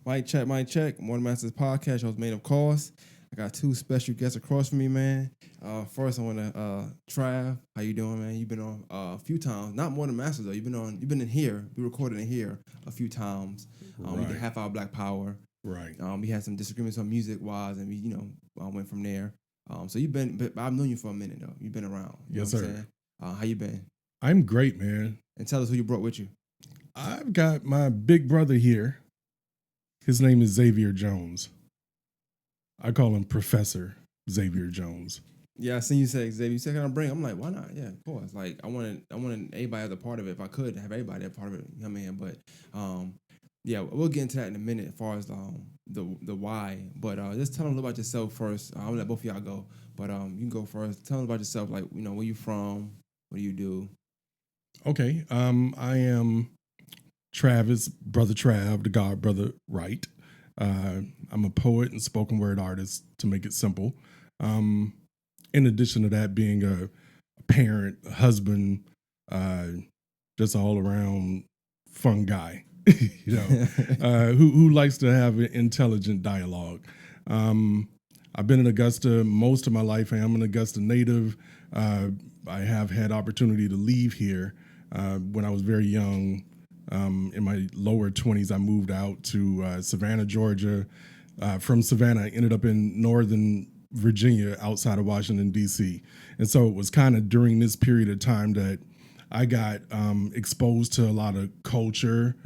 Mic check, mic check. Morning Masters Podcast, host made of course. I got two special guests across from me, man. First, I want to Trav. How you doing, man? You've been on a few times, not more than Masters though. You've been in here. We recorded in here a few times. We did half hour Black Power. Right. We had some disagreements on music wise, and we went from there. So you've been, but I've known you for a minute though. You've been around. You Yes, know what sir. I'm saying? How you been? I'm great, man. And tell us who you brought with you. I've got my big brother here. His name is Xavier Jones. I call him Professor Xavier Jones. Yeah, I seen you say Xavier. You said, "Can I bring?" I'm like, "Why not?" Yeah, of course. Like, I wanted everybody as a part of it. If I could have everybody as a part of it, you know what I mean? But yeah, we'll get into that in a minute as far as the why. But just tell them a little about yourself first. I'm gonna let both of y'all go, but you can go first. Tell them about yourself, like where you from, what do you do? Okay. I am Travis, brother Trav, the God brother, right? I'm a poet and spoken word artist, to make it simple. In addition to that, being a parent, a husband, just all around fun guy, who likes to have an intelligent dialogue. I've been in Augusta most of my life. I am an Augusta native. I have had opportunity to leave here when I was very young. In my lower 20s, I moved out to Savannah, Georgia. From Savannah, I ended up in Northern Virginia outside of Washington, D.C. And so it was kind of during this period of time that I got exposed to a lot of culture,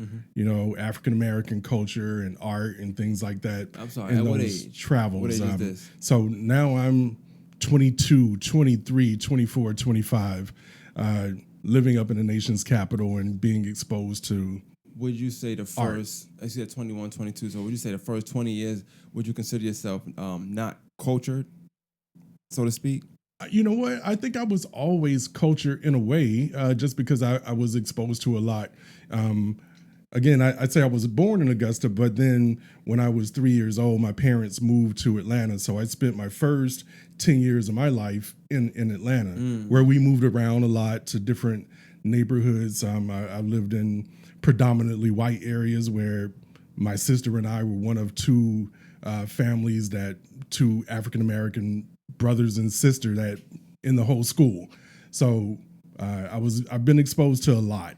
African-American culture and art and things like that. I'm sorry, in at those what age? travels. What age is this? So now I'm 22, 23, 24, 25, living up in the nation's capital and being exposed to. Would you say the first, I said 21, 22, so would you say the first 20 years, would you consider yourself not cultured, so to speak? You know what? I think I was always cultured in a way, just because I was exposed to a lot. Again, I'd say I was born in Augusta, but then when I was 3 years old, my parents moved to Atlanta. So I spent my first 10 years of my life in Atlanta, where we moved around a lot to different neighborhoods. I lived in predominantly white areas where my sister and I were one of two families, two African-American brothers and sister that in the whole school. So I've been exposed to a lot.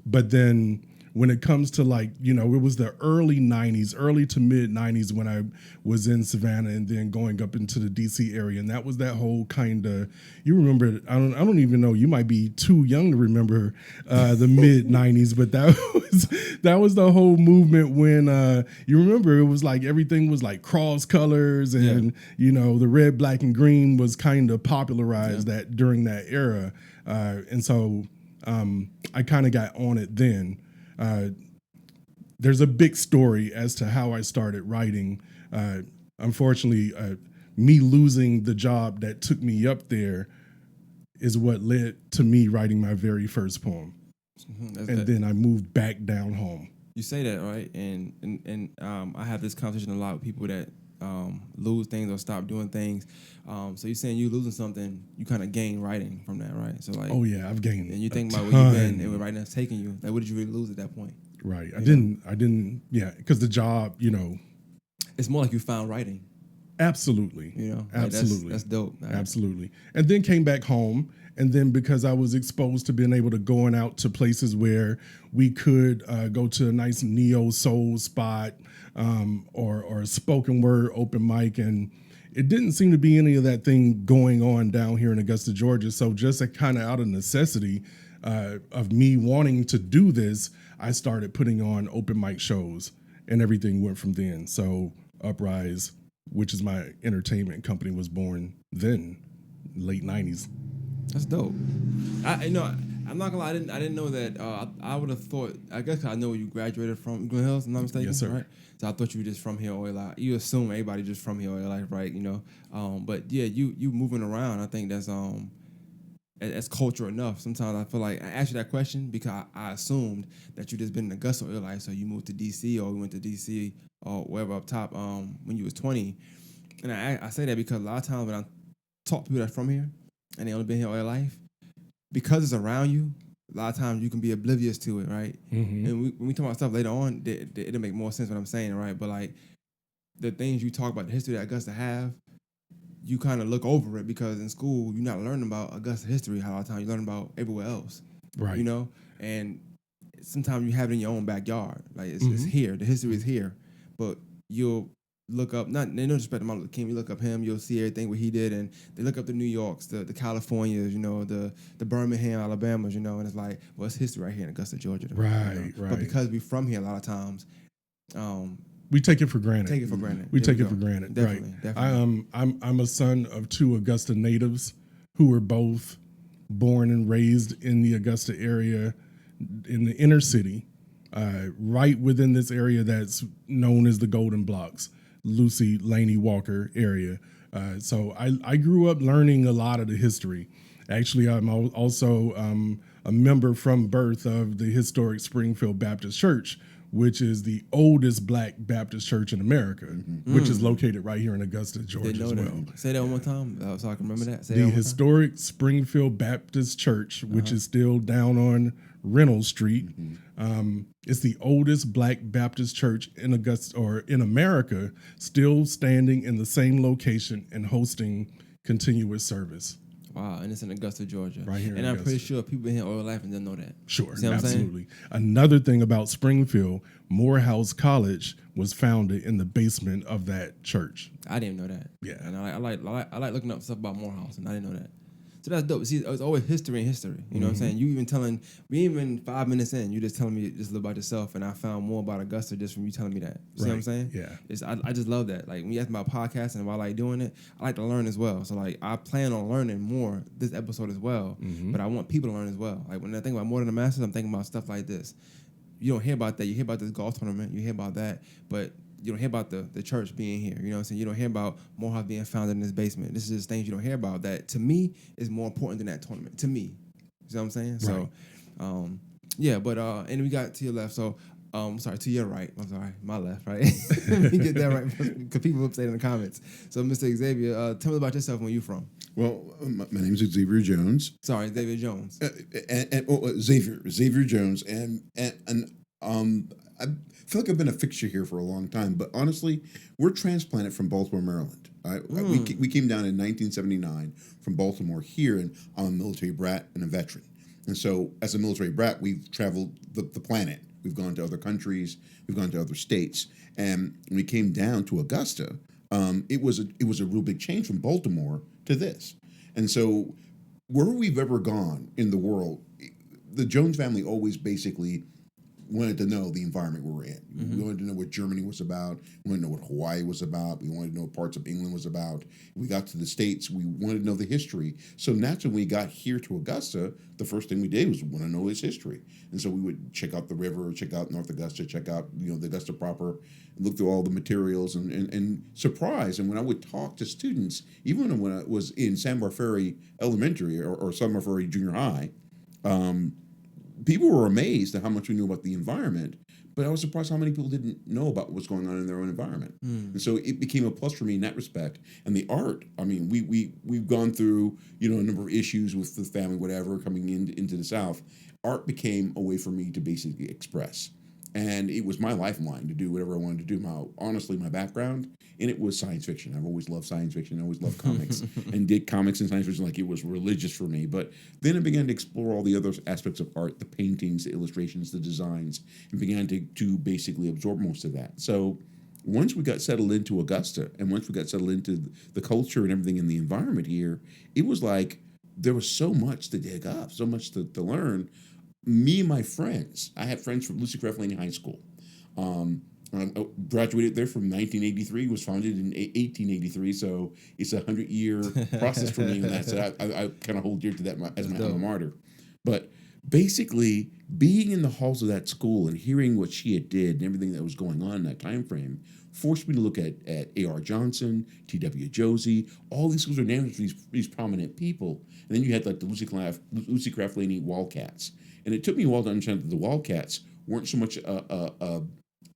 But then when it comes to it was the early 90s, early to mid 90s when I was in Savannah and then going up into the DC area. And that was that whole kind of, you remember, I don't even know, you might be too young to remember the mid 90s, but that was the whole movement when you remember it was like everything was like cross colors and, the red, black, and green was kind of popularized that during that era. And so I kind of got on it then. There's a big story as to how I started writing. Unfortunately, me losing the job that took me up there is what led to me writing my very first poem. Then I moved back down home. You say that, right? And I have this conversation a lot with people that lose things or stop doing things. So you're saying you losing something, you kind of gain writing from that, right? So like, oh yeah, I've gained. And you think about where you've been and where writing has taken you. Like, what did you really lose at that point? Right. I didn't. Yeah, because the job, it's more like you found writing. Absolutely. Absolutely. That's dope. Right? Absolutely. And then came back home. And then because I was exposed to being able to going out to places where we could go to a nice neo soul spot or a spoken word open mic, and it didn't seem to be any of that thing going on down here in Augusta, Georgia. So just kind of out of necessity of me wanting to do this, I started putting on open mic shows, and everything went from then. So Uprise, which is my entertainment company, was born then, late 90s. That's dope. I'm not gonna lie. I didn't know that. I would have thought. I guess I know where you graduated from, Glen Hills. If I'm not mistaken. Yes, sir. Right? So I thought you were just from here all your life. You assume everybody just from here all your life, right? But yeah, you moving around. I think that's culture enough. Sometimes I feel like I asked you that question because I assumed that you just been in Augusta all your life, so you moved to DC or we went to DC or wherever up top when you was 20. And I say that because a lot of times when I talk to people that's from here and they only been here all their life, because it's around you, a lot of times you can be oblivious to it, right? And when we talk about stuff later on, it'll make more sense what I'm saying, right? But like the things you talk about, the history that Augusta have, you kind of look over it because in school you're not learning about Augusta history. A lot of times you learn about everywhere else, Right. you know. And sometimes you have it in your own backyard, like it's here. The history is here, but you'll look up, not no disrespect to Martin Luther King, you look up him, you'll see everything what he did, and they look up the New Yorks, the Californias, you know, the Birmingham, Alabamas, you know, and it's like, well, it's history right here in Augusta, Georgia. Right. But because we're from here a lot of times, we take it for granted. take it for granted. We There take we it for go. granted. Definitely, right. definitely. I'm a son of 2 Augusta natives who were both born and raised in the Augusta area, in the inner city, right within this area that's known as the Golden Blocks, Lucy Laney Walker area. So I grew up learning a lot of the history. Actually, I'm also a member from birth of the historic Springfield Baptist Church, which is the oldest Black Baptist church in America, which is located right here in Augusta, Georgia Didn't know as that. well. Say that one more time so I can remember that. Say The that one more time. historic Springfield Baptist Church, which is still down on Reynolds Street. It's the oldest Black Baptist church in Augusta, or in America, still standing in the same location and hosting continuous service. Wow, and it's in Augusta, Georgia. Right here in And I'm pretty Augusta. sure people been here all their life and didn't know that. Sure, See what I'm saying? absolutely. Another thing about Springfield, Morehouse College was founded in the basement of that church. I didn't know that. Yeah. And I like looking up stuff about Morehouse, and I didn't know that. So that's dope. See, it's always history and history. You know what I'm saying? You even telling me, even 5 minutes in, you just telling me just a little about yourself, and I found more about Augusta just from you telling me that. You see what I'm saying? Yeah. I just love that. Like when you ask me about podcasting and why I like doing it, I like to learn as well. So like I plan on learning more this episode as well. But I want people to learn as well. Like when I think about More Than the Masters, I'm thinking about stuff like this. You don't hear about that. You hear about this golf tournament. You hear about that, but you don't hear about the church being here. You know what I'm saying? You don't hear about Morehouse being founded in this basement. This is just things you don't hear about that, to me, is more important than that tournament. To me. You see what I'm saying? Right. So, yeah, but, and we got to your left. So, sorry, to your right. I'm sorry, my left, right? Let me get that right because people will say it in the comments. So, Mr. Xavier, tell me about yourself and where you from. Well, my name is Xavier Jones. Sorry, Xavier Jones. Xavier Jones, and I feel like I've been a fixture here for a long time. But honestly, we're transplanted from Baltimore, Maryland. We came down in 1979 from Baltimore here, and I'm a military brat and a veteran. And so, as a military brat, we've traveled the planet. We've gone to other countries. We've gone to other states. And when we came down to Augusta, it was a real big change from Baltimore to this. And so, wherever we've ever gone in the world, the Jones family always basically wanted to know the environment we were in. We wanted to know what Germany was about. We wanted to know what Hawaii was about. We wanted to know what parts of England was about. We got to the States. We wanted to know the history. So naturally, when we got here to Augusta, the first thing we did was want to know its history. And so we would check out the river, check out North Augusta, check out the Augusta proper, look through all the materials and surprise. And when I would talk to students, even when I was in San Barferi Elementary or San Barferi Junior High, people were amazed at how much we knew about the environment, but I was surprised how many people didn't know about what's going on in their own environment. And so it became a plus for me in that respect. And the art, I mean, we've gone through, a number of issues with the family, whatever, coming into the South. Art became a way for me to basically express. And it was my lifeline to do whatever I wanted to do. Honestly, my background in it was science fiction. I've always loved science fiction. I always loved comics and did comics and science fiction like it was religious for me. But then I began to explore all the other aspects of art, the paintings, the illustrations, the designs, and began to basically absorb most of that. So once we got settled into Augusta and once we got settled into the culture and everything in the environment here, it was like there was so much to dig up, so much to learn. Me and my friends, I had friends from Lucy Craft Laney High School. I graduated there from 1983. It was founded in 1883, so it's a 100-year process for me. And that, so I kind of hold dear to that as my alma mater. But basically, being in the halls of that school and hearing what she had did and everything that was going on in that time frame forced me to look at A.R. Johnson, T.W. Josie, all these schools are named for these prominent people. And then you had like the Lucy Craft Laney Wildcats. And it took me a while to understand that the Wildcats weren't so much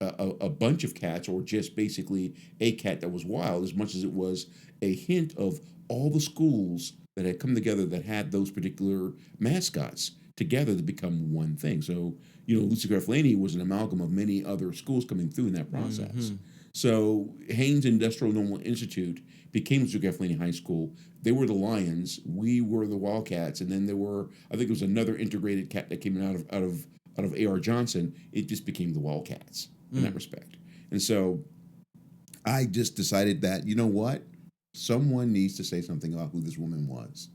a bunch of cats or just basically a cat that was wild as much as it was a hint of all the schools that had come together that had those particular mascots together to become one thing. So, Lucy Laney was an amalgam of many other schools coming through in that process. Mm-hmm. So Haynes Industrial Normal Institute became Lucy Laney High School. They were the Lions. We were the Wildcats. And then there were, I think it was another integrated cat that came out of A.R. Johnson. It just became the Wildcats in that respect. And so I just decided that, you know what? Someone needs to say something about who this woman was.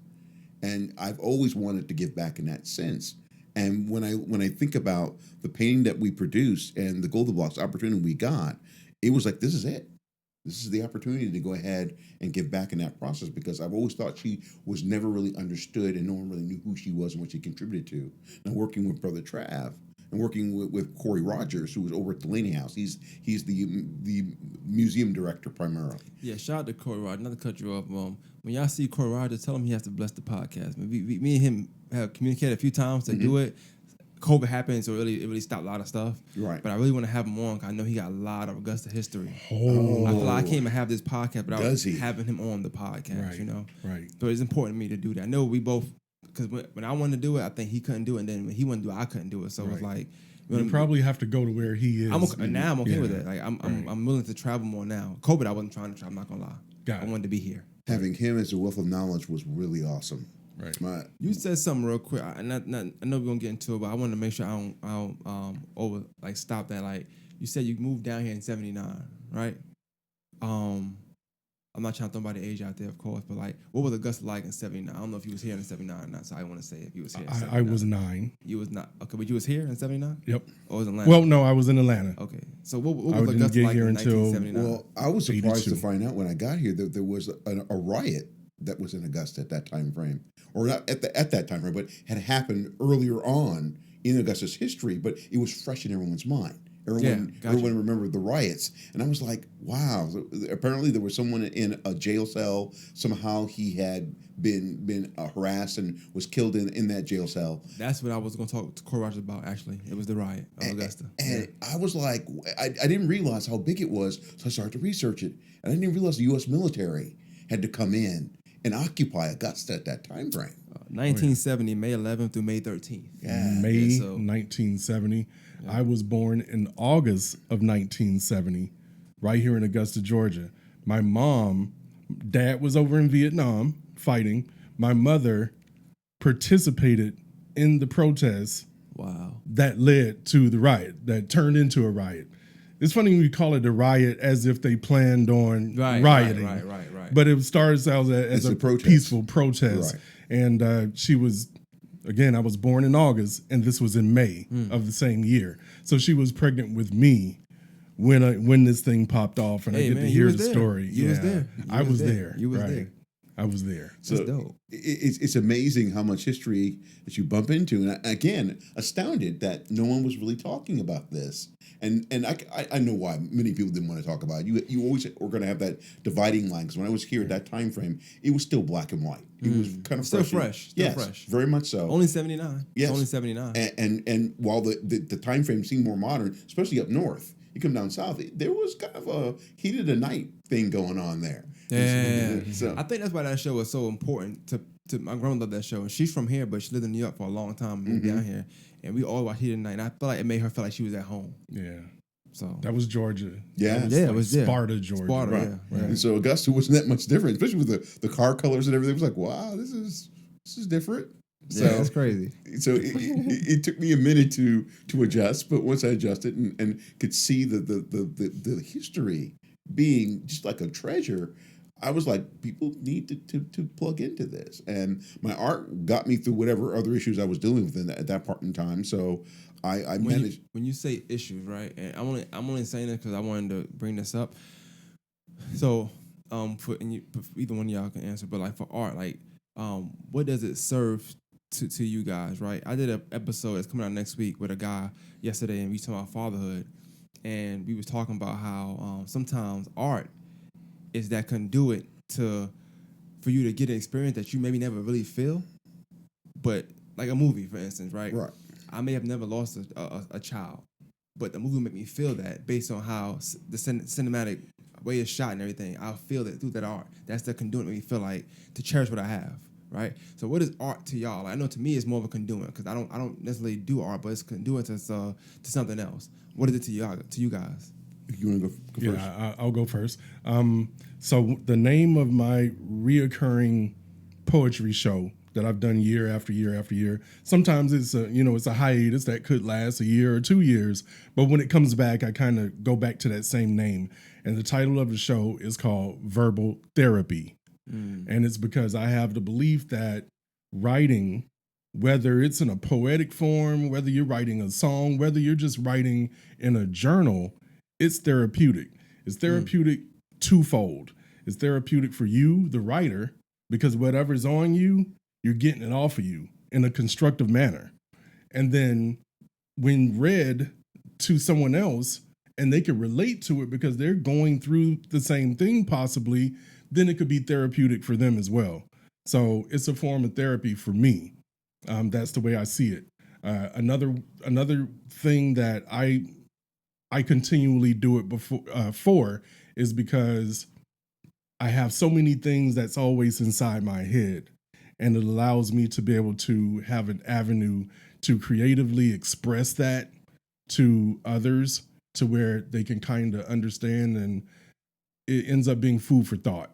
And I've always wanted to give back in that sense. And when I think about the painting that we produced and the Golden Blocks opportunity we got, it was like, this is it. This is the opportunity to go ahead and give back in that process, because I've always thought she was never really understood and no one really knew who she was and what she contributed to. Now, working with Brother Trav and working with Corey Rogers, who was over at the Laney House, he's the museum director primarily. Yeah, shout out to Corey Rogers. Not to cut you off, when y'all see Corey Rogers, tell him he has to bless the podcast. Me and him have communicated a few times to do it. COVID happened, so it really stopped a lot of stuff. Right. But I really want to have him on, because I know he got a lot of Augusta history. Oh. I feel like I can't even have this podcast without Does he? having him on the podcast, Right. Right. So it's important to me to do that. I know we both, because when I wanted to do it, I think he couldn't do it, and then when he wanted to do it, I couldn't do it. So it was like... You probably have to go to where he is. Now I'm okay with it. Like I'm willing to travel more now. COVID, I wasn't trying to travel, I'm not going to lie. I wanted to be here. Having him as a wealth of knowledge was really awesome. Right. You said something real quick. I know we're gonna get into it, but I want to make sure I don't stop that. Like you said, you moved down here in '79, right? I'm not trying to throw by the age out there, of course, but like, what was Augusta like in '79? I don't know if you was here in '79 or not, so I want to say if you was here. In I was 9. You was not okay, but you was here in '79. Yep. Or was it Atlanta? Well, no, I was in Atlanta. Okay, so what was didn't Augusta get like here in until- 1979? Well, I was surprised 82. to find out when I got here that there was a riot that was in Augusta at that time frame, or not at that time frame, but had happened earlier on in Augusta's history, but it was fresh in everyone's mind. Everyone remembered the riots, and I was like, wow. Apparently, there was someone in a jail cell. Somehow, he had been harassed and was killed in that jail cell. That's what I was going to talk to Corey Rogers about. Actually, it was the riot of Augusta. And I was like, I didn't realize how big it was, so I started to research it, and I didn't realize the U.S. military had to come in and occupy Augusta at that time frame. 1970, May 11th through May 13th. May 1970. I was born in August of 1970, right here in Augusta, Georgia. My dad was over in Vietnam fighting. My mother participated in the protests that led to the riot, that turned into a riot. It's funny when we call it a riot as if they planned on rioting. Right. But it starts out as a peaceful protest. Right. And she was, again, I was born in August, and this was in May of the same year. So she was pregnant with me when this thing popped off, and I get to hear the story. You was there. I was there. You was there. I was there. So That's dope. It's amazing how much history that you bump into, and again, astounded that no one was really talking about this. And I know why many people didn't want to talk about it. You always were going to have that dividing line, because when I was here at that time frame, it was still black and white. It was kind of Still fresh. fresh. Yes, very much so. Only 79. Yes. Only 79. And while the time frame seemed more modern, especially up north, you come down south, there was kind of a heat of the night thing going on there. Yeah. So I think that's why that show was so important to my grandmother. That show, and she's from here, but she lived in New York for a long time, moved down here, and we all watched Heat of the Night. And I feel like it made her feel like she was at home. Yeah. So that was Georgia. Yeah. It was there. Sparta, Georgia. Right. Yeah. And so Augusta wasn't that much different, especially with the car colors and everything. It was like, wow, this is different. So, that's crazy. So it took me a minute to adjust, but once I adjusted and could see the history being just like a treasure, I was like, people need to plug into this. And my art got me through whatever other issues I was dealing with at that part in time. So I managed. When you say issues, right? And I'm only saying this because I wanted to bring this up. So for either one of y'all can answer, but like for art, like what does it serve to you guys, right? I did an episode that's coming out next week with a guy yesterday, and we talking about fatherhood, and we was talking about how sometimes art is that conduit for you to get an experience that you maybe never really feel, but like a movie, for instance, right? Right. I may have never lost a child, but the movie made me feel that based on how the cinematic way it's shot and everything. I'll feel that through that art. That's the conduit that made me feel like to cherish what I have, right? So what is art to y'all? Like, I know to me it's more of a conduit because I don't necessarily do art, but it's conduit to something else. What is it to you guys? You want to go first? Yeah, I'll go first. So the name of my reoccurring poetry show that I've done year after year after year. Sometimes it's a hiatus that could last a year or 2 years, but when it comes back, I kind of go back to that same name. And the title of the show is called Verbal Therapy. And it's because I have the belief that writing, whether it's in a poetic form, whether you're writing a song, whether you're just writing in a journal, it's therapeutic. It's therapeutic twofold. It's therapeutic for you, the writer, because whatever's on you, you're getting it off of you in a constructive manner. And then when read to someone else and they can relate to it because they're going through the same thing possibly, then it could be therapeutic for them as well. So it's a form of therapy for me. That's the way I see it. Another thing that I continually do it for is because I have so many things that's always inside my head, and it allows me to be able to have an avenue to creatively express that to others to where they can kind of understand, and it ends up being food for thought.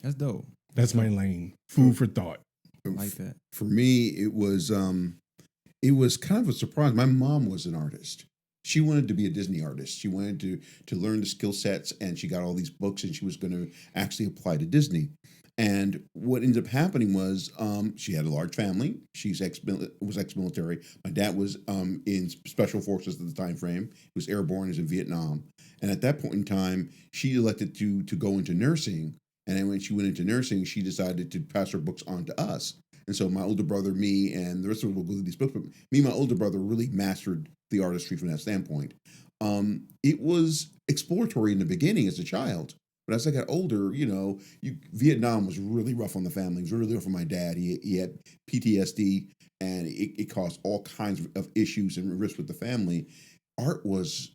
That's dope. That's my lane. Food for thought. I like that. For me, it was kind of a surprise. My mom was an artist. She wanted to be a Disney artist. She wanted to learn the skill sets, and she got all these books, and she was going to actually apply to Disney. And what ended up happening was she had a large family. She was ex-military. My dad was in special forces at the time frame. He was airborne. He was in Vietnam. And at that point in time, she elected to go into nursing. And then when she went into nursing, she decided to pass her books on to us. And so my older brother, me, and the rest of us will go through these books. But me and my older brother really mastered the artistry from that standpoint. It was exploratory in the beginning as a child. But as I got older, Vietnam was really rough on the family. It was really rough on my dad. He had PTSD, and it caused all kinds of issues and risks with the family. Art was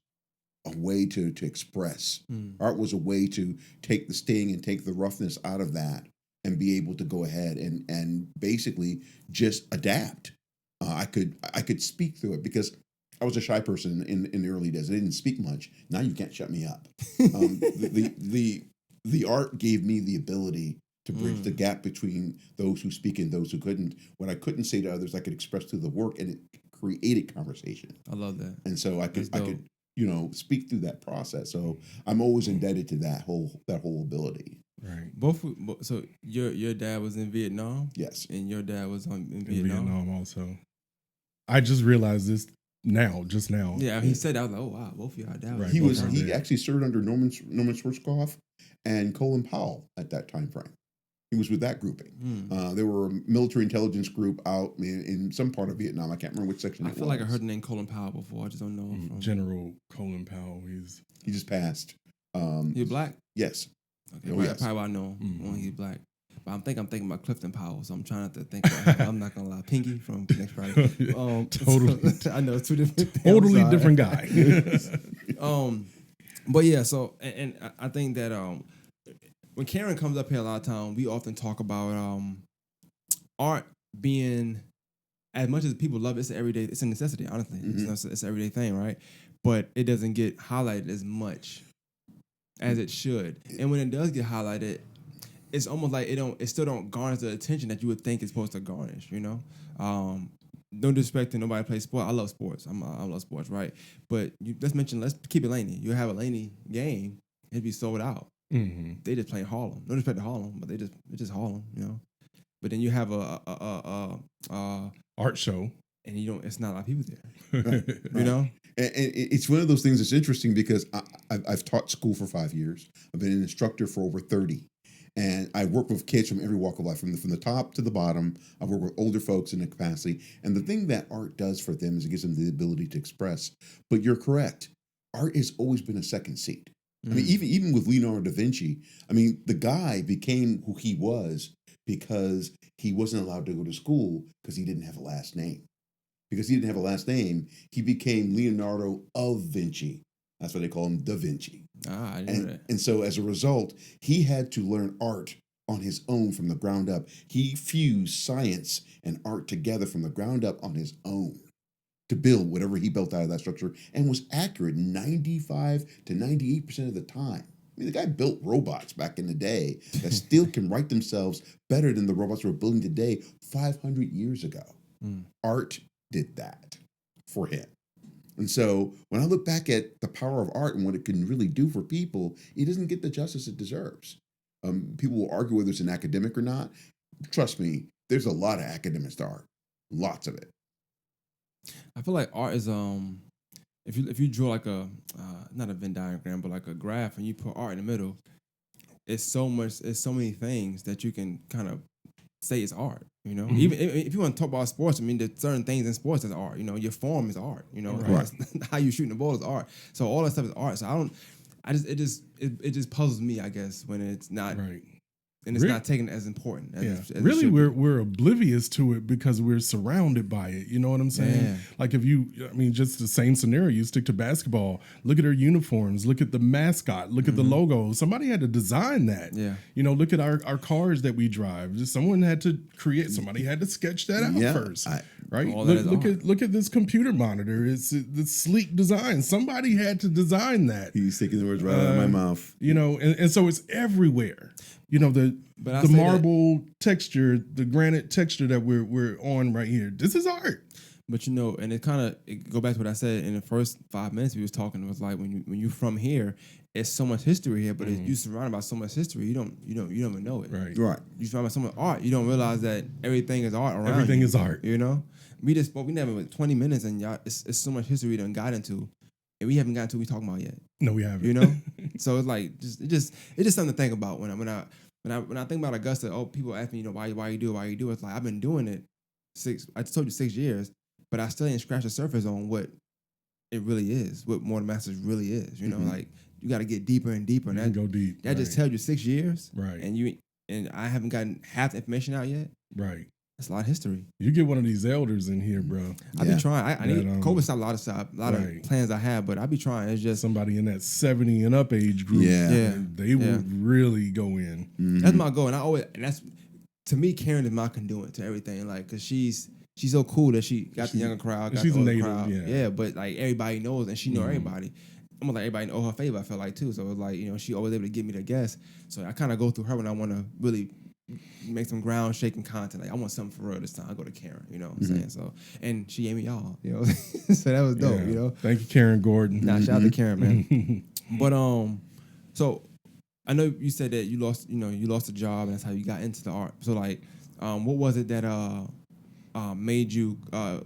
a way to express. Art was a way to take the sting and take the roughness out of that and be able to go ahead and basically just adapt. I could speak through it because I was a shy person in the early days. I didn't speak much. Now you can't shut me up. The art gave me the ability to bridge the gap between those who speak and those who couldn't. What I couldn't say to others, I could express through the work, and it created conversation. I love that. And so I could speak through that process. So I'm always indebted to that whole ability. Right. So your dad was in Vietnam? Yes. And your dad was in Vietnam also. I just realized this just now. Yeah, he said that. I was like, oh wow, both of y'all dad. Right. He actually served under Norman Schwarzkopf and Colin Powell at that time frame. He was with that grouping. They were a military intelligence group out in some part of Vietnam. I can't remember which section. I feel like I heard the name Colin Powell before. I just don't know. General Colin Powell. He just passed. You're black? Yes. Okay, well, that's probably why I know when he's black. But I'm thinking about Clifton Powell, so I'm trying not to think about him. I'm not gonna lie. Pinky from Next Friday. Totally. So, I know it's two different things. Totally different guy. But yeah, so and I think that when Karen comes up here a lot of times, we often talk about art being, as much as people love it, it's a necessity, honestly. It's an everyday thing, right? But it doesn't get highlighted as much as it should. And when it does get highlighted, it's almost like it still don't garnish the attention that you would think it's supposed to garnish, No disrespect to nobody plays sport. I love sports. I love sports, right? But let's keep it laney. You have a laney game, it'd be sold out. They just play Harlem. No respect to Harlem, but it's just Harlem, But then you have a art show, and it's not a lot of people there, right. And it's one of those things that's interesting because I've taught school for 5 years. I've been an instructor for over 30. And I work with kids from every walk of life, from the top to the bottom. I work with older folks in the capacity. And the thing that art does for them is it gives them the ability to express. But you're correct. Art has always been a second seat. I mean, even with Leonardo da Vinci, the guy became who he was because he wasn't allowed to go to school because he didn't have a last name. Because he didn't have a last name, he became Leonardo of Vinci. That's why they call him Da Vinci. I didn't know that. And so as a result, he had to learn art on his own from the ground up. He fused science and art together from the ground up on his own to build whatever he built out of that structure, and was accurate 95 to 98% of the time. I mean, the guy built robots back in the day that still can write themselves better than the robots we're building today 500 years ago. Art did that for him. And so when I look back at the power of art and what it can really do for people, it doesn't get the justice it deserves. People will argue whether it's an academic or not. Trust me, there's a lot of academics to art. Lots of it. I feel like art is if you draw like a not a Venn diagram but like a graph and you put art in the middle, it's so many things that you can kind of say it's art. You know, even if you want to talk about sports, I mean, there's certain things in sports that's art. You know, your form is art. You know, Right. how you shooting the ball is art. So all that stuff is art. So it just puzzles me, I guess, when it's not Right. and it's not taken as important. As Yeah, it, as really, it should be. we're oblivious to it because we're surrounded by it. You know what I'm saying? Yeah. Like just the same scenario. You stick to basketball. Look at our uniforms. Look at the mascot. Look at the logo. Somebody had to design that. Yeah. You know, look at our cars that we drive. Just someone had to create. Somebody had to sketch that out Yeah, first. Right? All that is Look at this computer monitor. It's the sleek design. Somebody had to design that. He's taking the words right out of my mouth. You know, and so it's everywhere. You know, the marble texture, the granite texture that we're on right here. This is art. But you know, and it go back to what I said in the first 5 minutes we was talking. It was like when you from here, it's so much history here, but you surrounded by so much history, you don't even know it. Right. You surrounded by so much art, you don't realize that everything is art around. Everything you, is art. You know, we never went 20 minutes, and y'all, it's so much history we done got into, and we haven't gotten to what we talking about yet. No, we haven't. You know, so it's like it's just something to think about when I think about Augusta. Oh, people ask me, you know, why you do it. It's like I've been doing it I told you 6 years, but I still didn't scratch the surface on what it really is, what Mortal Masters really is. You know, like you got to get deeper and deeper. And You can go deep. That just tells you 6 years, Right. And I haven't gotten half the information out yet. Right. That's a lot of history. You get one of these elders in here, bro. I be trying. I need COVID stopped a lot of stuff, a lot Right. of plans I have, but I be trying. It's just Somebody in that 70 and up age group. Yeah. They would really go in. that's my goal, and that's to me. Karen is my conduit to everything, like because she's so cool that she got the younger crowd, got she's the older native, crowd, yeah. But like everybody knows, and she know everybody. Almost like everybody know her favor. I felt like too, so it was like she always able to get me the guests. So I kind of go through her when I want to really make some ground shaking content. Like I want something for real this time. I go to Karen, you know what I'm saying? So and she gave me y'all, so that was dope, Yeah. Thank you, Karen Gordon. Nah, shout out to Karen, man. But so I know you said that you lost a job, and that's how you got into the art. So like, what was it that made you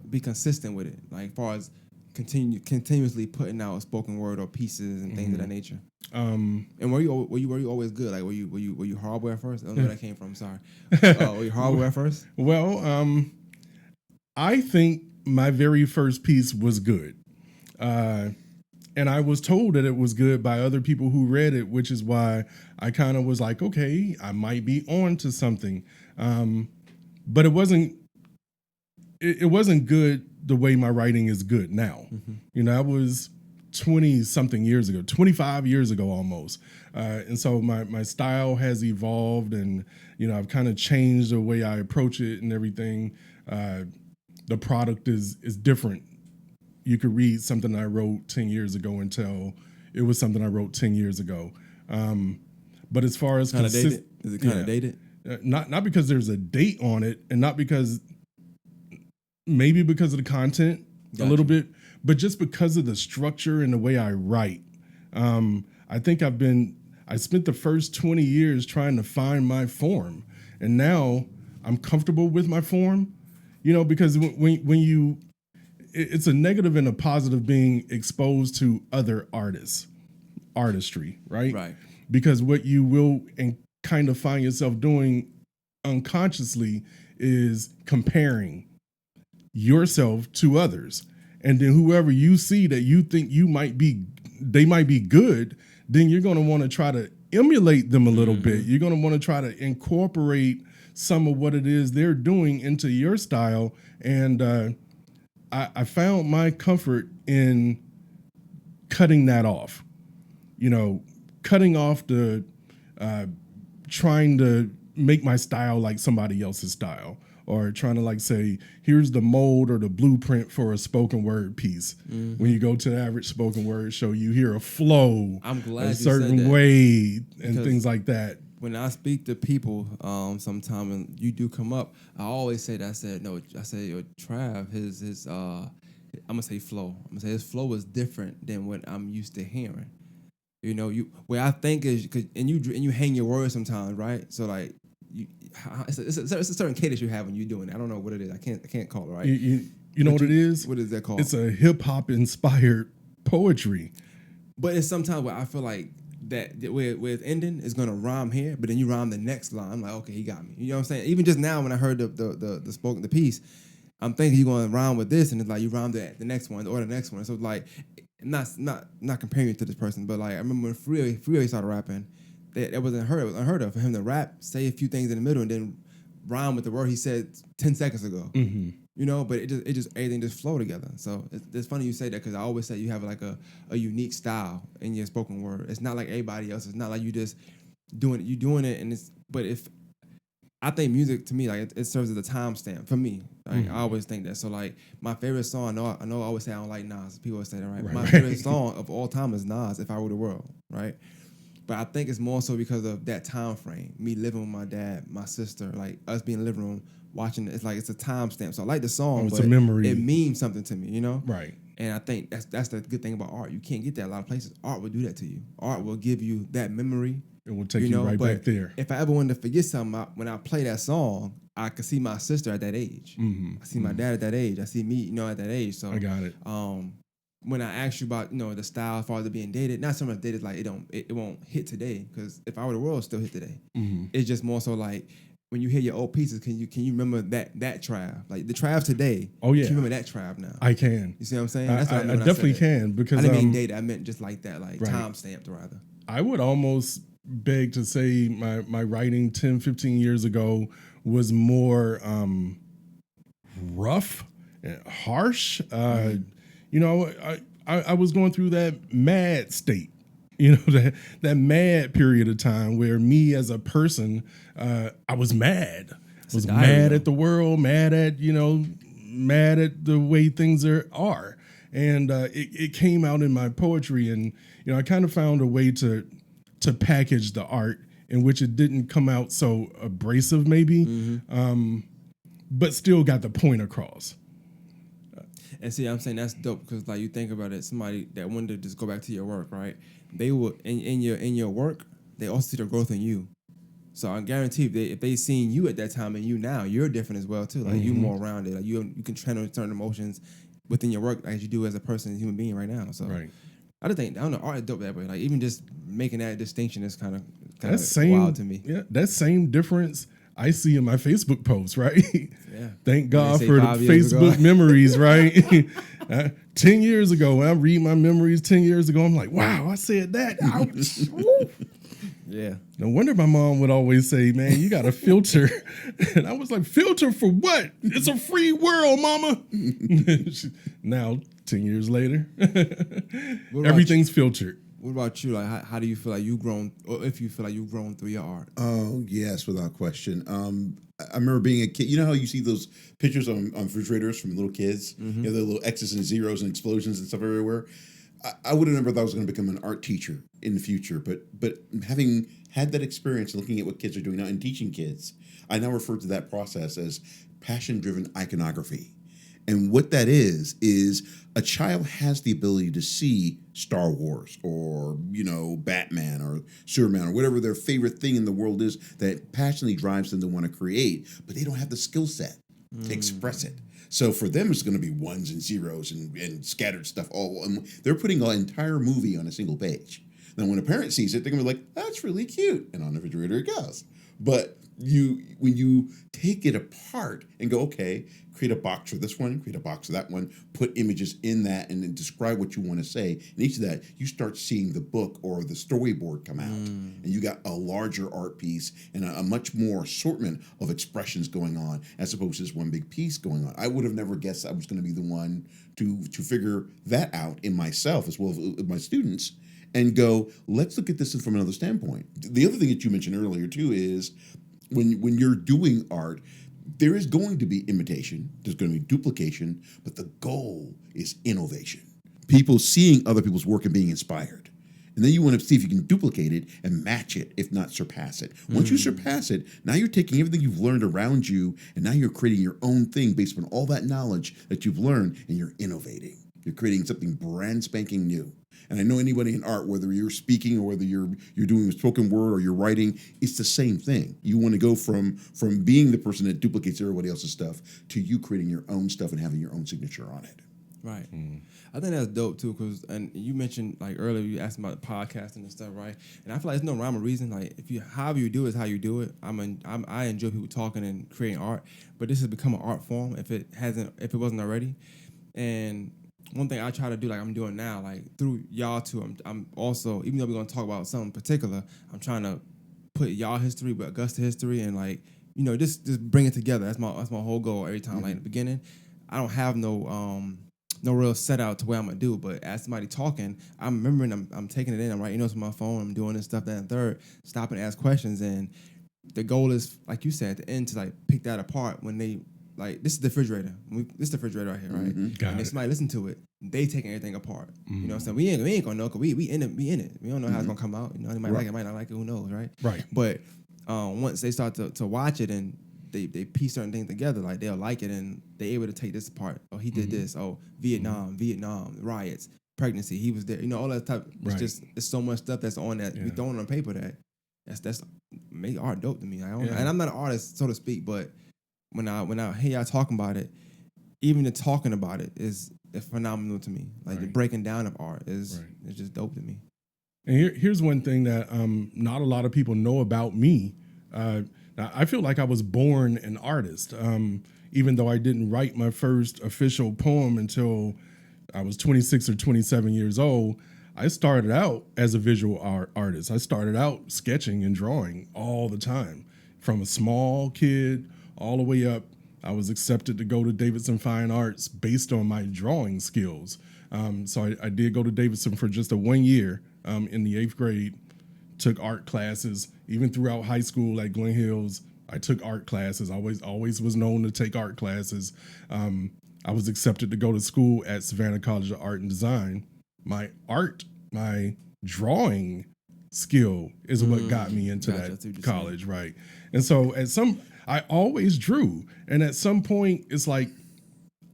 be consistent with it? Like, as far as continuously putting out spoken word or pieces and things of that nature. And were you always good? Like, were you hardware first? I don't know where that came from. Sorry. Were you hardware first? Well, I think my very first piece was good. And I was told that it was good by other people who read it, which is why I kind of was like, okay, I might be on to something. But it wasn't good the way my writing is good now. I was 20-something years ago, 25 years ago almost. And so my style has evolved, and, I've kind of changed the way I approach it and everything. The product is different. You could read something I wrote 10 years ago and tell it was something I wrote 10 years ago. But as far as kind of dated, is it kind of dated? Not because there's a date on it, and not maybe because of the content a little bit, but just because of the structure and the way I write. I think I spent the first 20 years trying to find my form, and now I'm comfortable with my form, because when you, it's a negative and a positive being exposed to other artistry, right? Right. Because what you will and kind of find yourself doing unconsciously is comparing yourself to others. And then whoever you see that you think they might be good, then you're going to want to try to emulate them a little bit. You're going to want to try to incorporate some of what it is they're doing into your style. And I found my comfort in cutting that off. Cutting off the trying to make my style like somebody else's style, or trying to like say, here's the mold or the blueprint for a spoken word piece. When you go to the average spoken word show, you hear a flow I'm glad a you certain said that, way and because things like that. when I speak to people, sometime and you do come up, I always say that. I said yo, Trav, his I'm gonna say flow. I'm gonna say his flow is different than what I'm used to hearing. You know, where I think is, and you hang your words sometimes, right? So like, it's a certain cadence you have when you're doing it. I don't know what it is. I can't call it right. You know what it is? What is that called? It's a hip hop inspired poetry. But it's sometimes where I feel like that where it's ending is gonna rhyme here, but then you rhyme the next line. I'm like, okay, he got me. You know what I'm saying? Even just now when I heard the piece, I'm thinking you're gonna rhyme with this, and it's like you rhyme the next one or the next one. So like, not comparing you to this person, but like I remember when Freeway started rapping, that wasn't unheard. It was unheard of for him to rap, say a few things in the middle, and then rhyme with the word he said 10 seconds ago. Mm-hmm. You know, but it just everything just flow together. So it's funny you say that, because I always say you have like a unique style in your spoken word. It's not like everybody else. It's not like you just doing it. You doing it, and but if I think music to me, like it serves as a timestamp for me. Like I always think that. So like my favorite song, I know I always say I don't like Nas. People always say that, right? My favorite song of all time is Nas, If I Were the World, right? But I think it's more so because of that time frame. Me living with my dad, my sister, like us being in the living room watching it. It's like it's a timestamp. So I like the song, it's but a memory. It means something to me, you know? Right. And I think that's the good thing about art. You can't get that a lot of places. Art will do that to you. Art will give you that memory. It will take you right back there. If I ever wanted to forget something, when I play that song, I could see my sister at that age. Mm-hmm. I see my dad at that age. I see me, at that age. So I got it. When I asked you about, the style as far as being dated, not so much dated like it won't hit today, because If I Were the World, it'll still hit today. Mm-hmm. It's just more so like when you hear your old pieces, can you remember that Trav, like the Trav today? Oh yeah, can you remember that Trav now? I can. You see what I'm saying? That's what I definitely can, because I didn't mean dated. I meant just like that, like right. time stamped rather. I would almost beg to say my writing 10, 15 years ago was more rough and harsh. I was going through that mad state, that mad period of time where me as a person, I was mad. I was mad at the world, mad at the way things are. And it came out in my poetry, and I kind of found a way to package the art in which it didn't come out so abrasive, maybe, but still got the point across. And see, I'm saying that's dope, because like you think about it, somebody that wanted to just go back to your work, right? They will in your work, they also see the growth in you. So I guarantee if they seen you at that time and you now, you're different as well too. Like you more rounded. Like you can channel certain emotions within your work as you do as a person, human being right now. So right. I just think, I don't know, art is dope that way. Like even just making that distinction is kind of wild to me. Yeah, that same difference I see in my Facebook posts, right? Yeah. Thank God for the Facebook memories, right? 10 years ago, when I read my memories 10 years ago, I'm like, wow, I said that. Yeah. No wonder my mom would always say, man, you got to filter. And I was like, filter for what? It's a free world, mama. Now, 10 years later, everything's filtered. What about you? Like, how do you feel like you've grown, or if you feel like you've grown through your art? Oh, yes, without question. I remember being a kid. You know how you see those pictures on refrigerators from little kids? Mm-hmm. The little X's and zeros and explosions and stuff everywhere. I would have never thought I was going to become an art teacher in the future, but having had that experience looking at what kids are doing now and teaching kids, I now refer to that process as passion-driven iconography. And what that is a child has the ability to see Star Wars or, Batman or Superman or whatever their favorite thing in the world is that passionately drives them to want to create, but they don't have the skill set to express it. So for them, it's going to be ones and zeros and scattered stuff all. And they're putting an entire movie on a single page. Now, when a parent sees it, they're going to be like, that's really cute. And on the refrigerator it goes. But when you take it apart and go, okay, create a box for this one, create a box for that one, put images in that, and then describe what you want to say. And each of that, you start seeing the book or the storyboard come out. And you got a larger art piece and a much more assortment of expressions going on as opposed to this one big piece going on. I would have never guessed I was going to be the one to figure that out in myself as well as my students and go, let's look at this from another standpoint. The other thing that you mentioned earlier, too, is when you're doing art, there is going to be imitation, there's going to be duplication, but the goal is innovation. People seeing other people's work and being inspired. And then you want to see if you can duplicate it and match it, if not surpass it. Once you surpass it, now you're taking everything you've learned around you, and now you're creating your own thing based on all that knowledge that you've learned, and you're innovating. You're creating something brand spanking new. And I know anybody in art, whether you're speaking or whether you're doing spoken word or you're writing, it's the same thing. You want to go from being the person that duplicates everybody else's stuff to you creating your own stuff and having your own signature on it. Right. I think that's dope too, because and you mentioned like earlier you asked about podcasting and stuff, right? And I feel like there's no rhyme or reason. Like if you however you do it is how you do it. I enjoy people talking and creating art, but this has become an art form if it wasn't already. And one thing I try to do, like I'm doing now, like through y'all too, I'm also, even though we're gonna talk about something particular, I'm trying to put y'all history, but Augusta history, and like just bring it together. That's my whole goal every time. Like in the beginning, I don't have no real set out to where I'm gonna do, but as somebody talking, I'm remembering, I'm taking it in, I'm writing notes on my phone, I'm doing this stuff, that, and third, stop and ask questions, and the goal is, like you said, at the end to like pick that apart when they, like, this is the refrigerator. This is the refrigerator right here, right? Got and it. if somebody listen to it, they taking everything apart. You know what I'm saying? We ain't gonna know, because we in it. We don't know how it's gonna come out. They might like it, might not like it, who knows, right? Right. But once they start to watch it and they piece certain things together, like they'll like it and they're able to take this apart. Oh, he did this. Oh, Vietnam, riots, pregnancy, he was there. All that type. Right. It's so much stuff that's on that we throwing on paper that's make art dope to me. And I'm not an artist, so to speak, but when I hear y'all talking about it, even the talking about it is phenomenal to me. Like the breaking down of art is just dope to me. And here's one thing that not a lot of people know about me. Now, I feel like I was born an artist, even though I didn't write my first official poem until I was 26 or 27 years old. I started out as a visual artist. I started out sketching and drawing all the time. From a small kid all the way up, I was accepted to go to Davidson Fine Arts based on my drawing skills. So I did go to Davidson for just 1 year in the 8th grade, took art classes. Even throughout high school at Glen Hills, I took art classes. I always was known to take art classes. I was accepted to go to school at Savannah College of Art and Design. My drawing skill is what got me into that college, right? And so I always drew. And at some point, it's like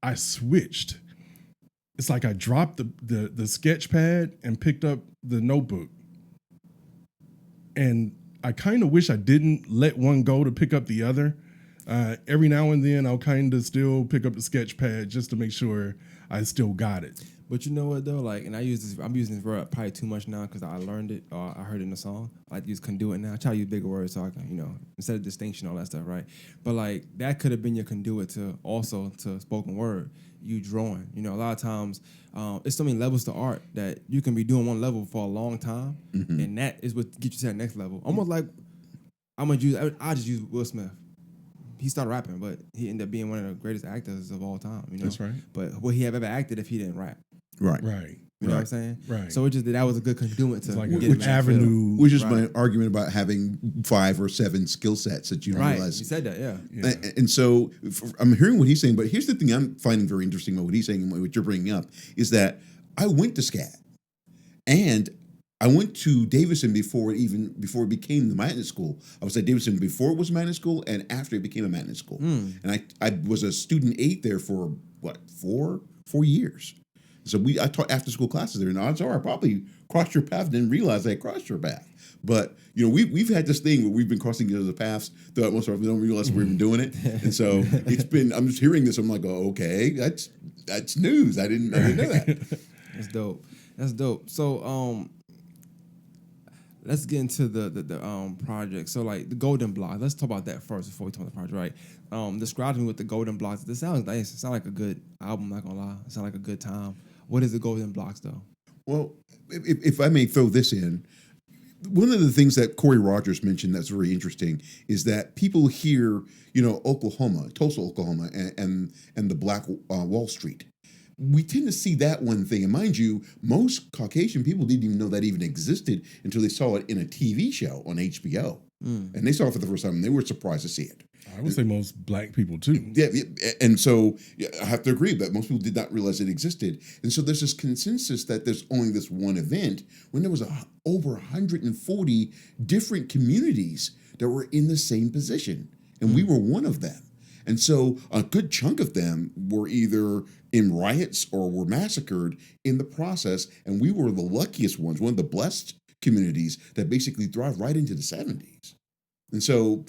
I switched. It's like I dropped the sketch pad and picked up the notebook. And I kind of wish I didn't let one go to pick up the other. Every now and then, I'll kind of still pick up the sketch pad just to make sure I still got it. But you know what though, like, and I'm using this word probably too much now because I learned it or I heard it in a song. I like to use conduit now. I try to use bigger words so I can, instead of distinction, all that stuff, right? But like that could have been your conduit to spoken word. You drawing, a lot of times, it's so many levels to art that you can be doing one level for a long time, and that is what gets you to that next level. Almost like I'll just use Will Smith. He started rapping, but he ended up being one of the greatest actors of all time. That's right. But would he have ever acted if he didn't rap? Right. You know what I'm saying? Right. So it just that was a good conduit to like get which avenue. Which is my argument about having 5 or 7 skill sets that you don't realize. You said that, yeah. And so I'm hearing what he's saying, but here's the thing I'm finding very interesting about what he's saying and what you're bringing up is that I went to SCAD, and I went to Davidson before it became the magnet school. I was at Davidson before it was a magnet school and after it became a magnet school. And I was a student 8 there for 4 years. So I taught after school classes there, and odds are I probably crossed your path, didn't realize I crossed your path. But we've had this thing where we've been crossing each other's paths throughout most of our life. We don't realize we're even doing it, and so I'm just hearing this. I'm like, oh, okay, that's news. I didn't know that. That's dope. So let's get into the project. So like the Golden Block. Let's talk about that first before we talk about the project, right? Describe to me what the Golden Blocks. This sounds nice. It sounds like a good album. Not gonna lie. It sounds like a good time. What is the Golden Blocks though? Well, if I may throw this in, one of the things that Corey Rogers mentioned that's very interesting is that people hear, Oklahoma, Tulsa, Oklahoma, and the Black Wall Street. we tend to see that one thing. And mind you, most Caucasian people didn't even know that even existed until they saw it in a TV show on HBO. And they saw it for the first time and they were surprised to see it. I would say most black people too. Yeah, and so I have to agree that most people did not realize it existed. And so there's this consensus that there's only this one event when there was over 140 different communities that were in the same position. And we were one of them. And so a good chunk of them were either in riots or were massacred in the process. And we were the luckiest ones, one of the blessed communities that basically thrived right into the 70s. And so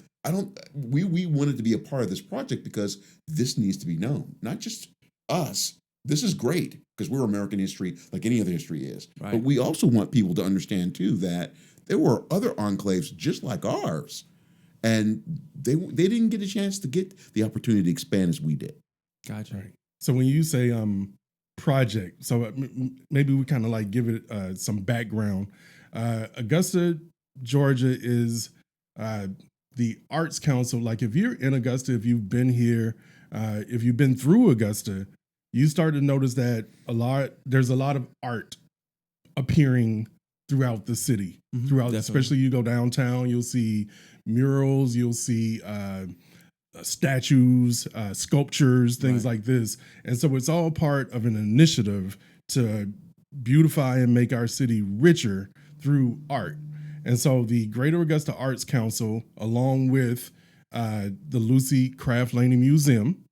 we wanted to be a part of this project because this needs to be known, not just us. This is great because we're American history like any other history is. Right. But we also want people to understand too that there were other enclaves just like ours. And they didn't get a chance to get the opportunity to expand as we did. Gotcha. Right. So when you say project, so maybe we kind of like give it some background. Augusta, Georgia is the Arts Council. Like if you're in Augusta, if you've been here, if you've been through Augusta, you start to notice that there's a lot of art appearing throughout the city. Especially you go downtown, you'll see murals, you'll see statues, sculptures, things like this. And so it's all part of an initiative to beautify and make our city richer through art. And so the Greater Augusta Arts Council, along with the Lucy Craft Laney Museum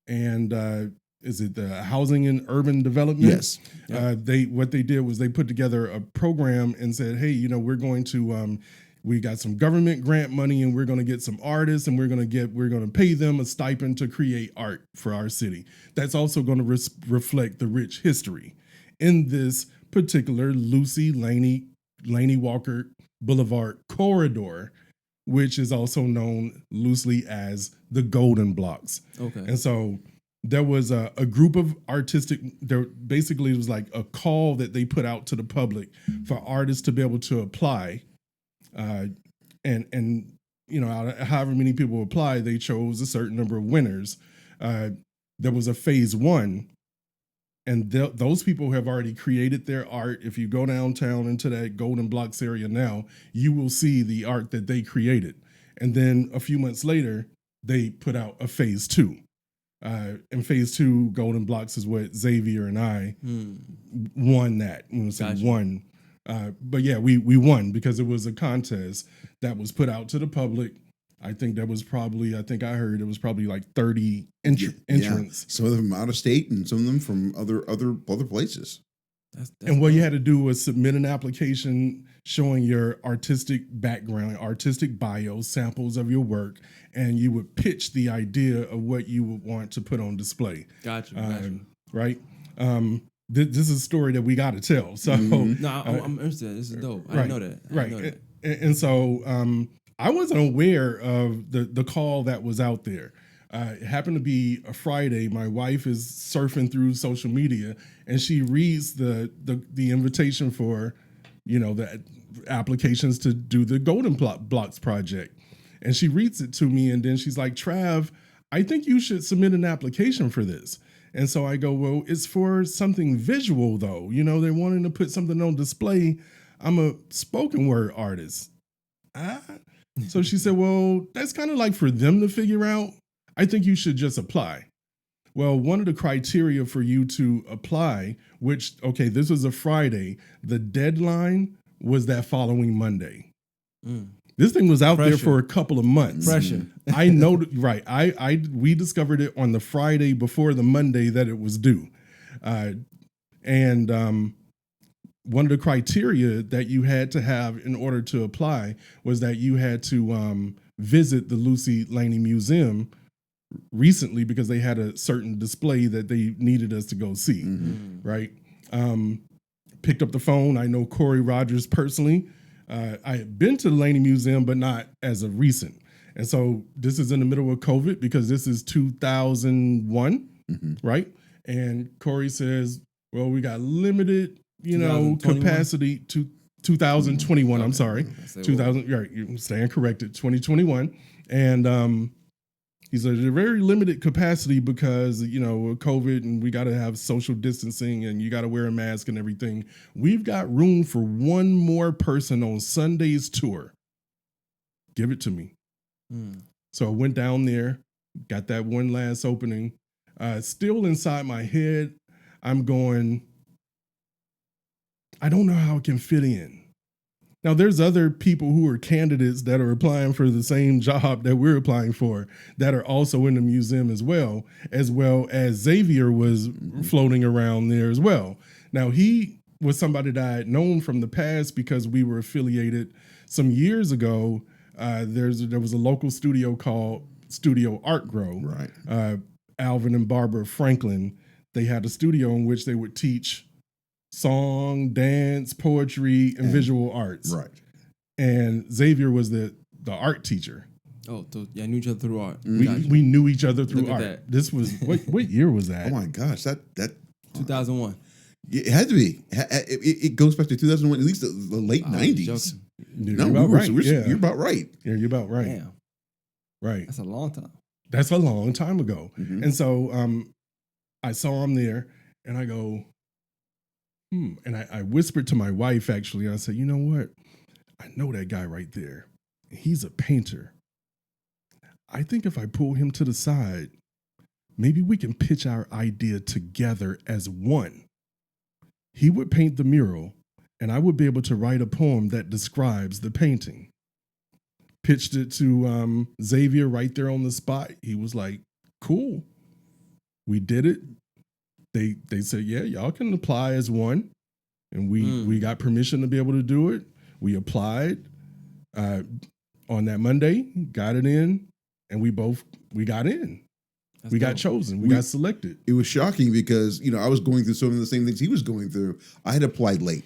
and is it the Housing and Urban Development? Yes. What they did was they put together a program and said, hey, we're going to we got some government grant money and we're going to get some artists and we're going to pay them a stipend to create art for our city. That's also going to reflect the rich history in this particular Lucy Laney Walker Boulevard corridor, which is also known loosely as the Golden Blocks. Okay. And so there was a group of basically it was like a call that they put out to the public for artists to be able to apply. And however many people applied, they chose a certain number of winners. There was a phase one, and those people have already created their art. If you go downtown into that Golden Blocks area now, you will see the art that they created. And then a few months later, they put out a phase two. And phase two, Golden Blocks, is what Xavier and I won that. Won. But yeah, we won because it was a contest that was put out to the public. I think I heard it was probably like 30 entrants. Some of them out of state and some of them from other places. And what you had to do was submit an application showing your artistic background, artistic bio, samples of your work, and you would pitch the idea of what you would want to put on display. Gotcha. Right? This is a story that we got to tell. So no, I'm interested. This is dope. I didn't know that. Right. And so I wasn't aware of the call that was out there. It happened to be a Friday. My wife is surfing through social media, and she reads the invitation for, the applications to do the Golden Blocks project. And she reads it to me, and then she's like, Trav, I think you should submit an application for this. And so I go, well, it's for something visual, though. They're wanting to put something on display. I'm a spoken word artist. So she said, well, that's kind of like for them to figure out. I think you should just apply. Well, one of the criteria for you to apply, this was a Friday. The deadline was that following Monday. This thing was out there for a couple of months. Pressure. I know, right. We discovered it on the Friday before the Monday that it was due. And one of the criteria that you had to have in order to apply was that you had to visit the Lucy Laney Museum recently because they had a certain display that they needed us to go see, right? Picked up the phone. I know Corey Rogers personally. I had been to the Laney Museum, but not as of recent. And so this is in the middle of COVID because this is 2001, right? And Corey says, well, we got limited, capacity to 2021. I'm sorry. 2000. Right. You're staying corrected. 2021. And He said, they're very limited capacity because, you know, COVID and we got to have social distancing and you got to wear a mask and everything. We've got room for one more person on Sunday's tour. Give it to me. So I went down there, got that one last opening. Still inside my head, I'm going, I don't know how it can fit in. Now, there's other people who are candidates that are applying for the same job that we're applying for that are also in the museum as well as Xavier was floating around there as well. Now, he was somebody that I had known from the past because we were affiliated some years ago. There was a local studio called Studio Art Grow. Right. Alvin and Barbara Franklin, they had a studio in which they would teach song, dance, poetry, and visual arts. Right. And Xavier was the art teacher. Oh, so yeah, knew each other through art. We knew each other through Look at art. that. This was what year was that? Oh my gosh, that 2001. it had to be. It goes back to 2001, at least the late 90s. You're about right. You're about right. Yeah, you're about right. Damn, Right. that's a long time. That's a long time ago. Mhm. And so I saw him there and I go, And I whispered to my wife, actually, and I said, you know what? I know that guy right there. He's a painter. I think if I pull him to the side, maybe we can pitch our idea together as one. He would paint the mural, and I would be able to write a poem that describes the painting. Pitched it to Xavier right there on the spot. He was like, cool. We did it. They said, yeah, y'all can apply as one. And we got permission to be able to do it. We applied on that Monday, got it in, and we got in. That's we got dope. chosen. We got selected. It was shocking because, you know, I was going through some of the same things he was going through. I had applied late.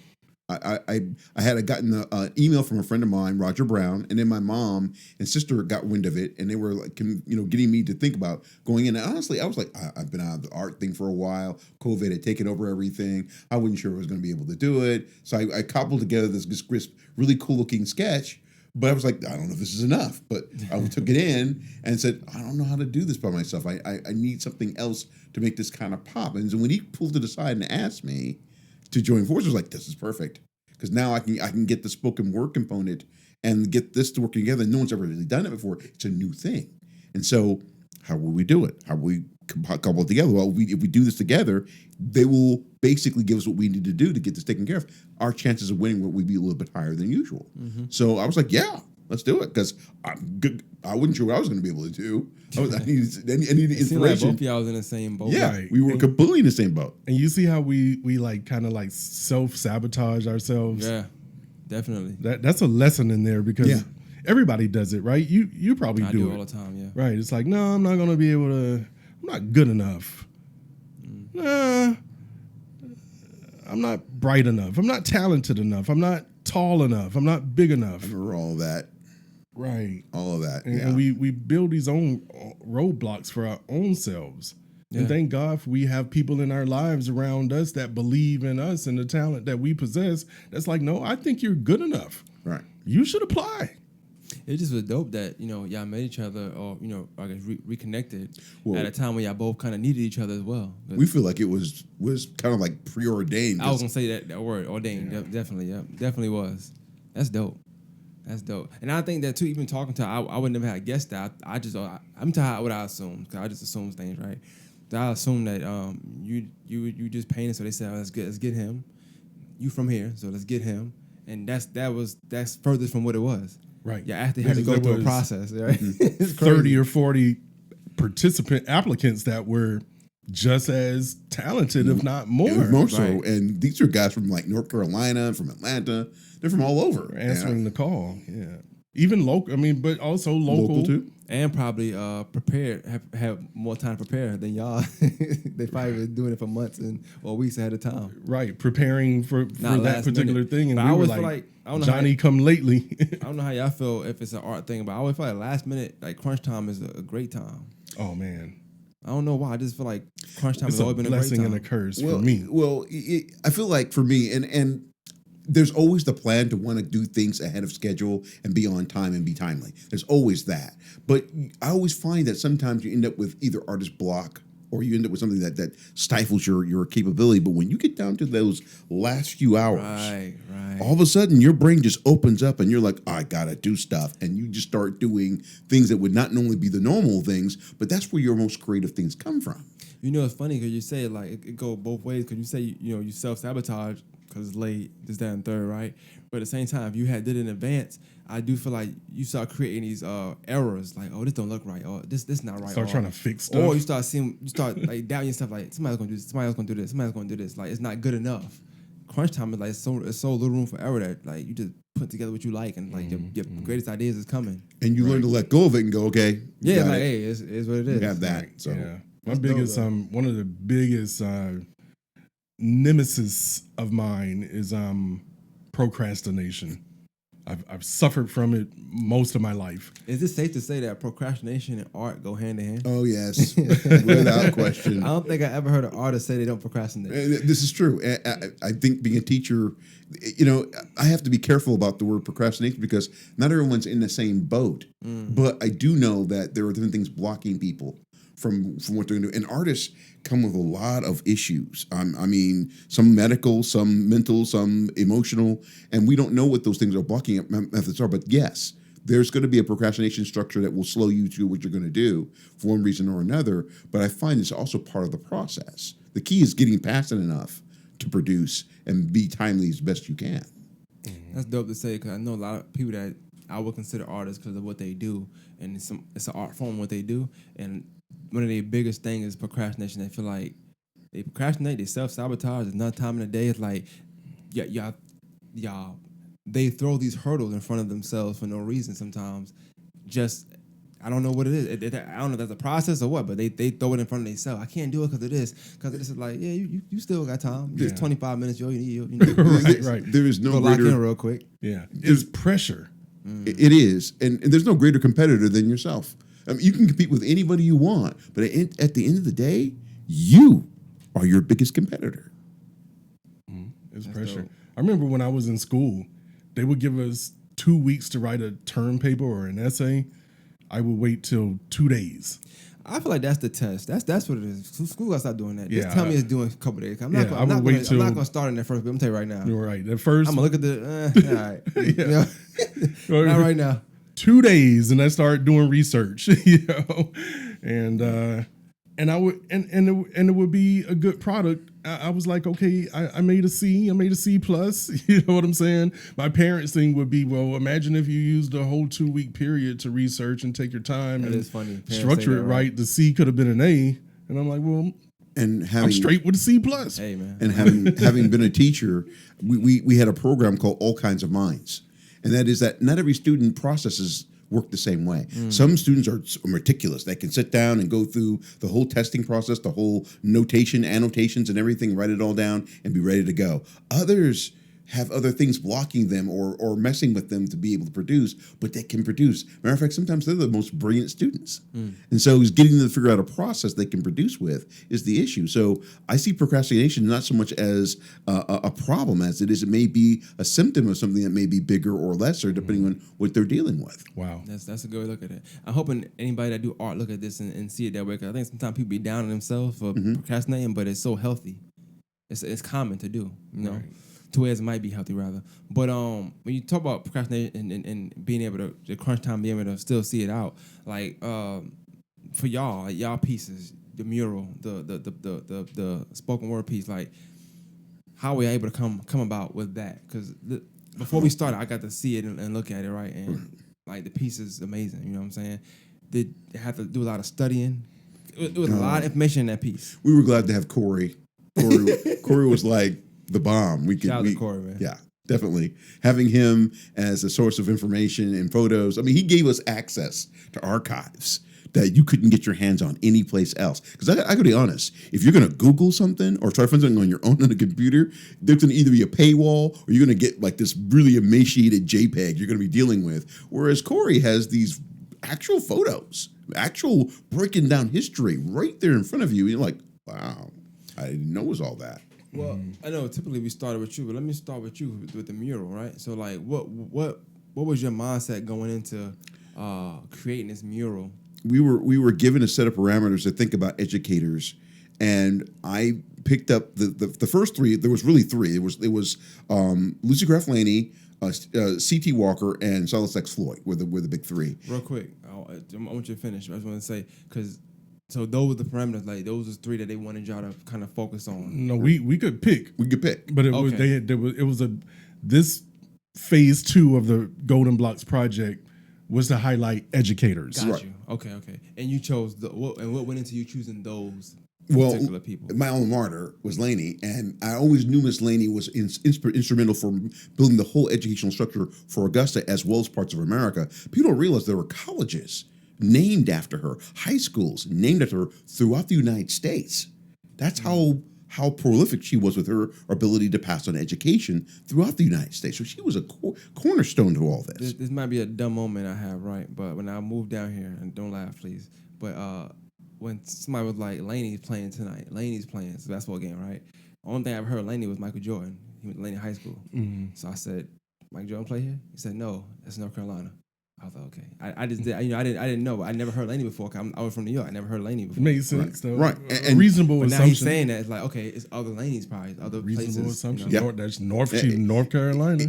I had gotten an email from a friend of mine, Roger Brown, and then my mom and sister got wind of it, and they were like, getting me to think about going in. And honestly, I was like, I've been out of the art thing for a while. COVID had taken over everything. I wasn't sure I was going to be able to do it, so I cobbled together this crisp, really cool looking sketch. But I was like, I don't know if this is enough. But I took it in and said, I don't know how to do this by myself. I need something else to make this kind of pop. And so when he pulled it aside and asked me to join forces, I was like, this is perfect. Because now I can get the spoken word component and get this to work together. No one's ever really done it before. It's a new thing. And so how will we do it? How will we couple it together? Well, if we do this together, they will basically give us what we need to do to get this taken care of. Our chances of winning would be a little bit higher than usual. Mm-hmm. So I was like, yeah, let's do it. Because I wasn't sure what I was going to be able to do. I needed inspiration. Like both of y'all was in the same boat. Yeah, Right. we were completely in the same boat. And you see how we like kind of like self-sabotage ourselves? Yeah, definitely. That's a lesson in there because everybody does it, right? You probably I do do it all the time, yeah. Right. It's like, no, I'm not going to be able to, I'm not good enough. Nah, I'm not bright enough. I'm not talented enough. I'm not tall enough. I'm not big enough. I remember all that. Right. All of that. And we build these own roadblocks for our own selves. Yeah. And thank God we have people in our lives around us that believe in us and the talent that we possess. That's like, no, I think you're good enough. Right. You should apply. It just was dope that, y'all met each other or, I guess reconnected Well, at a time when y'all both kind of needed each other as well. We feel like it was kind of like preordained. I was going to say that word, ordained. Yeah. Definitely, yeah. Definitely was. That's dope. That's dope. And I think that, too, even talking to her, I would never have guessed that. I'm telling what I assumed, because I just assume things, right? So I assumed that you just painted, so they said, let's get him. You from here, so let's get him. And that's furthest from what it was. Right. Yeah, after they had to go through a process, right? Mm-hmm. 30 or 40 applicants that were just as talented, if not more. More so. Right. And these are guys from like North Carolina, from Atlanta. They're from all over. Answering the call. Yeah. Even local, but also local. Too. And probably prepared, have more time to prepare than y'all. They probably been doing it for months or weeks ahead of time. Right. Preparing for that particular minute. thing. And but we I were always like, feel like, I don't know Johnny come lately. I don't know how y'all feel if it's an art thing, but I always feel like last minute, like crunch time is a great time. Oh, man. I don't know why. I just feel like crunch time It's has always been a great blessing time. and a curse for me. Well, I feel like for me, and there's always the plan to want to do things ahead of schedule and be on time and be timely. There's always that. But I always find that sometimes you end up with either artist block or you end up with something that stifles your capability. But when you get down to those last few hours, Right. all of a sudden your brain just opens up and you're like, I gotta do stuff. And you just start doing things that would not normally be the normal things, but that's where your most creative things come from. You know, it's funny because you say it like it go both ways. Because you say you self-sabotage because it's late, this, that, and third, right? But at the same time, if you did it in advance, I do feel like you start creating these errors, like, oh, this don't look right, or this not right. Start trying to fix stuff. Or you start like doubting yourself, like somebody's gonna do this, somebody else gonna do this, somebody's gonna do this. Like it's not good enough. Crunch time is like it's so little room for error that like you just put together what you like and like your greatest ideas is coming. And you learn to let go of it and go, okay. Yeah, like hey, it's what it is. We have that. So yeah. My biggest one of the biggest nemesis of mine is procrastination. I've suffered from it most of my life. Is it safe to say that procrastination and art go hand in hand? Oh yes, without question. I don't think I ever heard an artist say they don't procrastinate. This is true. I think being a teacher, you know, I have to be careful about the word procrastination because not everyone's in the same boat. But I do know that there are different things blocking people from what they're going to do. And artists come with a lot of issues. I mean, some medical, some mental, some emotional, and we don't know what those things are blocking methods are. But yes, there's going to be a procrastination structure that will slow you to what you're going to do for one reason or another. But I find it's also part of the process. The key is getting past it enough to produce and be timely as best you can. That's dope to say because I know a lot of people that I would consider artists because of what they do, and it's an art form what they do. And one of their biggest things is procrastination. They feel like they procrastinate, they self-sabotage. There's not time in the day. It's like, y'all, they throw these hurdles in front of themselves for no reason sometimes. Just, I don't know what it is. I don't know if that's a process or what, but they throw it in front of themselves. I can't do it because of this. Because this is like, yeah, you still got time. Just 25 minutes, you need. Right. There is no go greater... lock in real quick. Yeah. There's pressure. It is. And there's no greater competitor than yourself. I mean, you can compete with anybody you want, but at the end of the day, you are your biggest competitor. It's pressure. Dope. I remember when I was in school, they would give us 2 weeks to write a term paper or an essay. I would wait till 2 days. I feel like that's the test. That's what it is. School got to start doing that. Yeah, Just tell me it's doing a couple days. I'm not going to start in that first. But I'm telling you right now. You're right. At first, I'm gonna look at the. All right. Not right now. 2 days, and I started doing research. And I would and it would be a good product. I was like, okay, I made a C. I made a C plus. You know what I'm saying? My parents' thing would be, well, imagine if you used a whole 2 week period to research and take your time and structure it right. The C could have been an A, and I'm like, well, I'm straight with a C plus. Hey man. And having been a teacher, we had a program called All Kinds of Minds, and that is that not every student processes work the same way. Some students are meticulous. They can sit down and go through the whole testing process, the whole notation, annotations, and everything, write it all down, and be ready to go. Others have other things blocking them or messing with them to be able to produce, but they can produce. Matter of fact, sometimes they're the most brilliant students. And so getting them to figure out a process they can produce with is the issue. So I see procrastination not so much as a problem as it may be a symptom of something that may be bigger or lesser depending on what they're dealing with. Wow. That's a good way to look at it. I'm hoping anybody that do art look at this and see it that way, because I think sometimes people be down on themselves for procrastinating, but it's so healthy. It's common to do, you know? Right. To where it might be healthy, rather. But when you talk about procrastinating and being able to, the crunch time, being able to still see it out, like for y'all pieces, the mural, the spoken word piece, like how we able to come about with that? Because before we started, I got to see it and look at it, right? And like the piece is amazing. You know what I'm saying? Did have to do a lot of studying. It was a lot of information in that piece. We were glad to have Corey. Corey was like the bomb. Shout out to Corey, man. Yeah, definitely. Having him as a source of information and photos. I mean, he gave us access to archives that you couldn't get your hands on any place else. Because I got to be honest, if you're going to Google something or try to find something on your own on a computer, there's going to either be a paywall or you're going to get like this really emaciated JPEG you're going to be dealing with. Whereas Corey has these actual photos, actual breaking down history right there in front of you. And you're like, wow, I didn't know it was all that. Well, I know typically we started with you, but let me start with you with the mural, right? So, like, what was your mindset going into creating this mural? We were given a set of parameters to think about educators, and I picked up the first three. There was really three. It was Lucy Craft Laney, C.T. Walker, and Silas X. Floyd were the big three. Real quick, I want you to finish. I just want to say because. So those were the parameters, like those are three that they wanted y'all to kind of focus on. No, we could pick. We could pick, but this phase 2 of the Golden Blocks project was to highlight educators. Got you. Okay. And you chose what went into you choosing those particular people? My alma mater was Laney, and I always knew Miss Laney was instrumental for building the whole educational structure for Augusta as well as parts of America. People don't realize there were colleges named after her, high schools named after her throughout the United States. That's how prolific she was with her ability to pass on education throughout the United States. So she was a cornerstone to all this. This might be a dumb moment I have, right? But when I moved down here, and don't laugh, please, but when somebody was like, Laney's playing tonight, Laney's playing, it's a basketball game, right? Only thing I've heard Laney was Michael Jordan. He went to Laney High School. Mm-hmm. So I said, Mike Jordan play here? He said, no, that's North Carolina. I was like, okay. I just did, I didn't know. I never heard Laney before. I was from New York. I never heard Laney before. Makes sense, though. Right. And reasonable but assumption. Now he's saying that it's like, okay, it's other Laneys probably, other reasonable places. assumption. You know? That's North Carolina.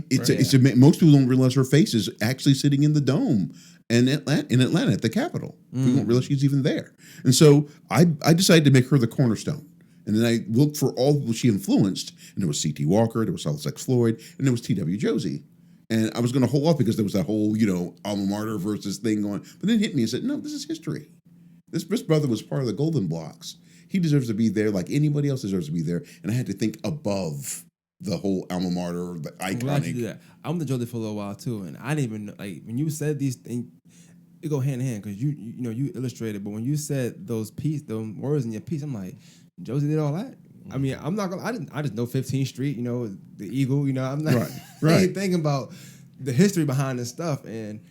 Most people don't realize her face is actually sitting in the dome in Atlanta at the Capitol. We don't realize she's even there. And so I decided to make her the cornerstone. And then I looked for all the people she influenced, and there was C.T. Walker, there was Silas X. Floyd, and there was T.W. Josie. And I was going to hold off because there was that whole, alma mater versus thing going. But then it hit me and said, no, this is history. This brother was part of the Golden Blocks. He deserves to be there like anybody else deserves to be there. And I had to think above the whole alma mater, the iconic. I'm glad you did that. I went to Josie for a little while too, and I didn't even know, like when you said these things, it go hand in hand because you illustrated. But when you said those words in your piece, I'm like, Josie did all that. I mean, I'm not gonna. I just know 15th Street. The Eagle. I'm not. Right. I ain't thinking about the history behind this stuff. And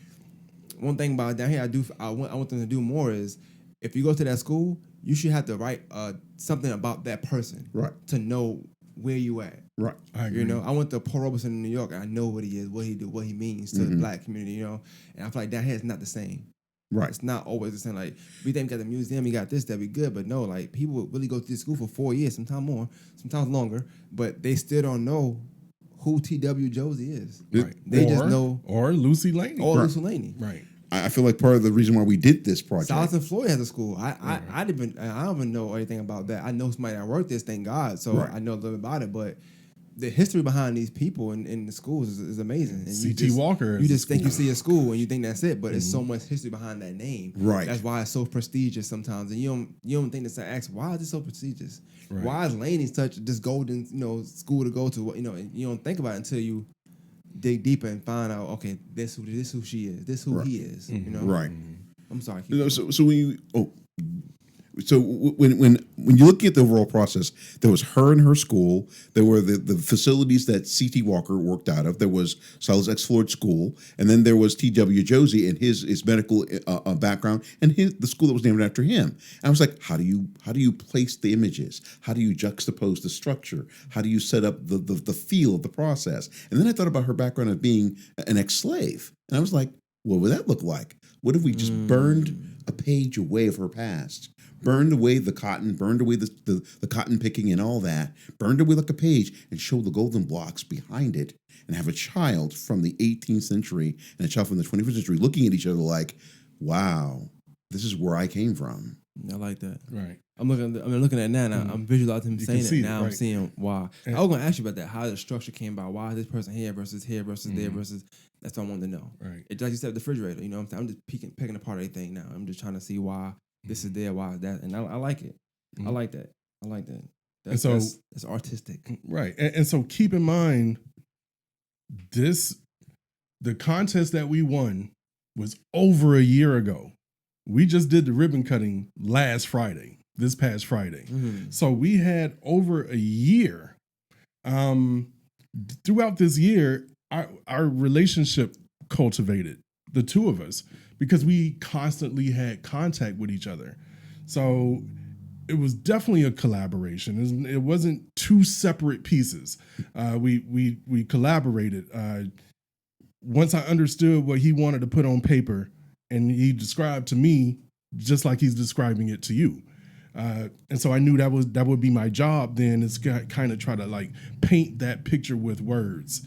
one thing about down here, I want them to do more is if you go to that school, you should have to write something about that person, right, to know where you at. Right. I agree. I went to Paul Robeson in New York, and I know what he is, what he do, what he means to the black community. And I feel like down here it's not the same. Right. It's not always the same. Like, we think we got the museum, we got this, that'd be good. But no, like, people really go to this school for 4 years, sometimes more, sometimes longer, but they still don't know who T.W. Josie is. Right. They just know. Or Lucy Laney. Lucy Laney. Right. I feel like part of the reason why we did this project. Silas and Floyd has a school. I don't even know anything about that. I know somebody that worked this, thank God, so I know a little bit about it, but the history behind these people in the schools is amazing. And C.T. Walker. You just think you see a school and you think that's it, but it's so much history behind that name. Right. That's why it's so prestigious sometimes. And you don't think to ask, why is it so prestigious? Right. Why is Laney such this golden school to go to? And you don't think about it until you dig deeper and find out, okay, this who she is, this who he is. Right. I'm sorry. So when you look at the overall process, there was her and her school. There were the facilities that C.T. Walker worked out of. There was Silas X. Floyd School, and then there was T.W. Josie and his medical background and the school that was named after him. And I was like, how do you place the images? How do you juxtapose the structure? How do you set up the feel of the process? And then I thought about her background of being an ex-slave, and I was like, what would that look like? What if we just burned a page away of her past? Burned away the cotton, burned away the cotton picking and all that, burned away like a page and show the Golden Blocks behind it and have a child from the 18th century and a child from the 21st century looking at each other like, wow, this is where I came from. I like that. Right. I'm looking at it now and I'm visualizing him saying it. Now right. I'm seeing why. I was going to ask you about that, how the structure came about. Why is this person here versus there versus that's what I wanted to know. Right. It's like you said, the refrigerator, I'm just picking apart everything now. I'm just trying to see why this is there, why is that, and I like it. I like that. That's artistic. Right. And so keep in mind, the contest that we won was over a year ago. We just did the ribbon cutting this past Friday. Mm-hmm. So we had over a year. Throughout this year, our relationship cultivated, the two of us, because we constantly had contact with each other. So it was definitely a collaboration. It wasn't two separate pieces. We collaborated. Once I understood what he wanted to put on paper, and he described to me just like he's describing it to you. And so I knew that would be my job then, is kind of try to like paint that picture with words,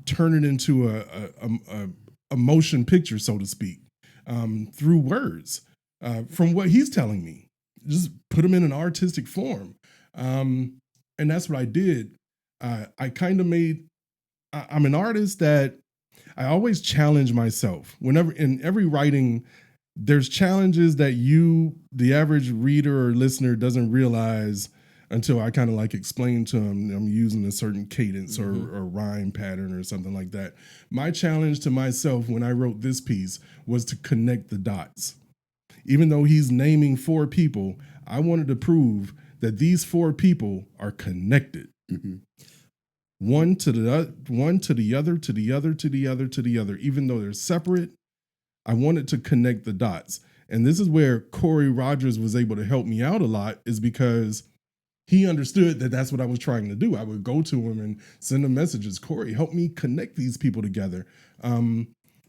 turn it into a motion picture, so to speak, through words, from what he's telling me. Just put them in an artistic form. And that's what I did. I kind of I'm an artist that I always challenge myself. Whenever in every writing, there's challenges that the average reader or listener, doesn't realize until I kind of like explain to them I'm using a certain cadence or rhyme pattern or something like that. My challenge to myself when I wrote this piece was to connect the dots. Even though he's naming 4 people, I wanted to prove that these 4 people are connected. Mm-hmm. One to the other, to the other, to the other, to the other. Even though they're separate, I wanted to connect the dots. And this is where Corey Rogers was able to help me out a lot, is because he understood that that's what I was trying to do. I would go to him and send him messages. Corey, help me connect these people together.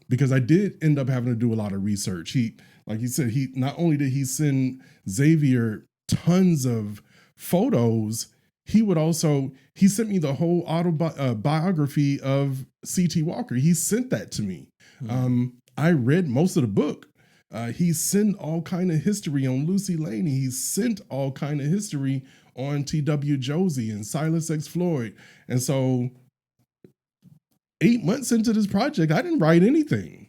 Because I did end up having to do a lot of research. Like he said, not only did he send Xavier tons of photos, he sent me the whole biography of C.T. Walker. He sent that to me. Mm-hmm. I read most of the book. He sent all kind of history on Lucy Laney. He sent all kind of history on T.W. Josie and Silas X. Floyd. And so 8 months into this project, I didn't write anything.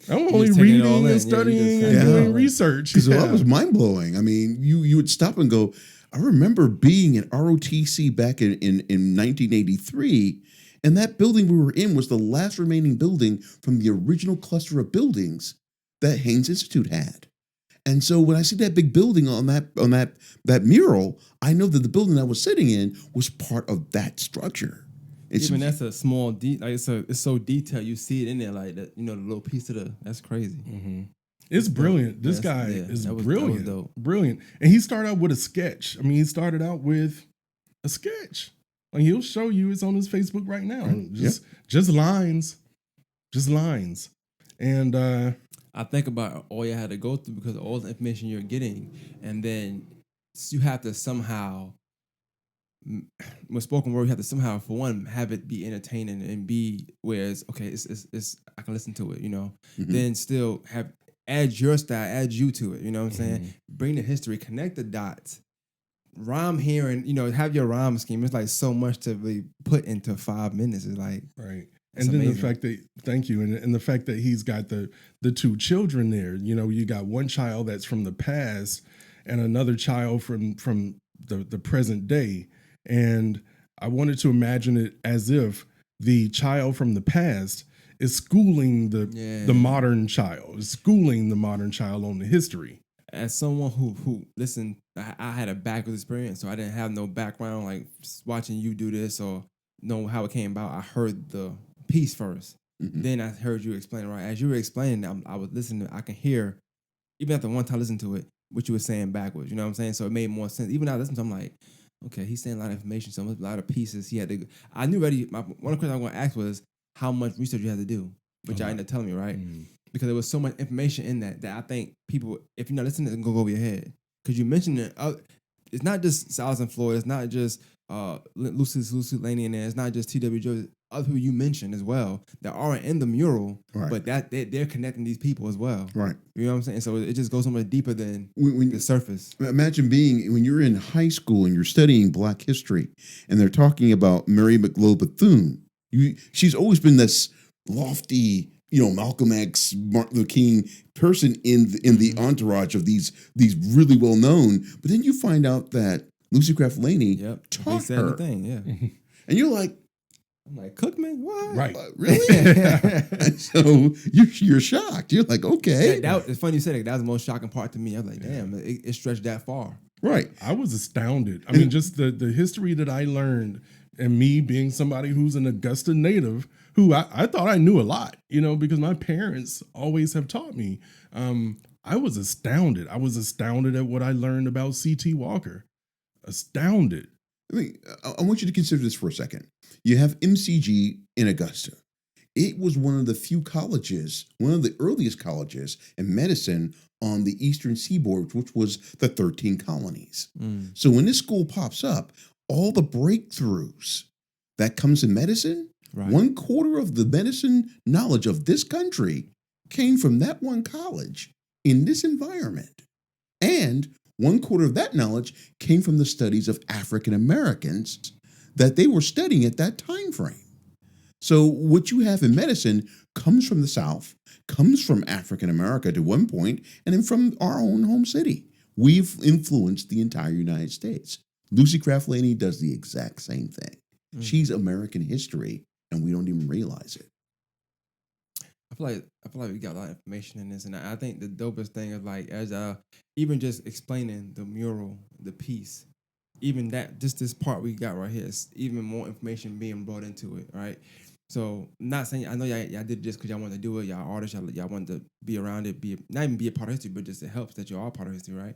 I'm only reading and studying and doing research. Because that was mind blowing. I mean, you would stop and go, I remember being in ROTC back in 1983, and that building we were in was the last remaining building from the original cluster of buildings that Haynes Institute had. And so when I see that big building on that mural, I know that the building I was sitting in was part of that structure. Even that's a small it's so detailed. You see it in there like that. The little piece of that's crazy. Mm-hmm. It's brilliant. This guy is brilliant. That was brilliant. And he started out with a sketch. I mean, he started out with a sketch. Like, he'll show you, it's on his Facebook right now. Just lines. Just lines. And I think about all you had to go through because of all the information you're getting. And then you have to somehow, with spoken word, you have to somehow, for one, have it be entertaining and be where it's okay, it's I can listen to it, Mm-hmm. Then still add your style, add you to it, you know what I'm saying? Bring the history, connect the dots. Rhyme here and, have your rhyme scheme. It's like so much to be put into 5 minutes. It's like, right. And then amazing. The fact that, thank you. And the fact that he's got the 2 children there, you got one child that's from the past and another child from the present day. And I wanted to imagine it as if the child from the past is schooling the modern child, on the history. As someone who listen, I had a backwards experience, so I didn't have no background like watching you do this or know how it came about. I heard the piece first, then I heard you explain it. Right as you were explaining, I was listening. I can hear, even after one time listening to it, what you were saying backwards. You know what I'm saying? So it made more sense. Even now listening to it, I'm like, okay, he's saying a lot of information, so a lot of pieces. He had to. I knew already. One of the questions I was going to ask was how much research you had to do, which y'all ended up telling me, right? Because there was so much information in that I think people, if you're not listening, it's going to go over your head. Because you mentioned it, it's not just Silas and Floyd, it's not just Lucy Laney in there, it's not just T.W. Jones, other people you mentioned as well that aren't in the mural, right. But that they're connecting these people as well. Right. You know what I'm saying? So it just goes so much deeper than the surface. Imagine when you're in high school and you're studying Black history and they're talking about Mary McLeod Bethune. She's always been this lofty, Malcolm X, Martin Luther King person in the entourage of these really well known. But then you find out that Lucy Craft Laney taught her. Thing, yeah. And you're like, I'm like, Cookman? What? Right. Really? So you're shocked. You're like, okay. It's funny you said it. That was the most shocking part to me. I was like, damn, it stretched that far. Right. I was astounded. I mean, just the history that I learned, and me being somebody who's an Augusta native, who I thought I knew a lot, because my parents always have taught me. I was astounded. I was astounded at what I learned about C.T. Walker. Astounded. I mean, I want you to consider this for a second. You have MCG in Augusta. It was one of the few colleges, one of the earliest colleges in medicine on the eastern seaboard, which was the 13 colonies. So when this school pops up, all the breakthroughs that comes in medicine, Right. 1/4 of the medicine knowledge of this country came from that one college in this environment. And 1/4 of that knowledge came from the studies of African Americans that they were studying at that time frame. So what you have in medicine comes from the South, comes from African America to one point, and then from our own home city. We've influenced the entire United States. Lucy Craft Laney does the exact same thing. She's American history, and we don't even realize it. I feel like we got a lot of information in this, and I think the dopest thing is like as even just explaining the mural, the piece, even that just this part we got right here is even more information being brought into it, right? So I'm not saying I know y'all did this because y'all wanted to do it, y'all artists, y'all wanted to be around it, not even be a part of history, but just it helps that you are part of history, right?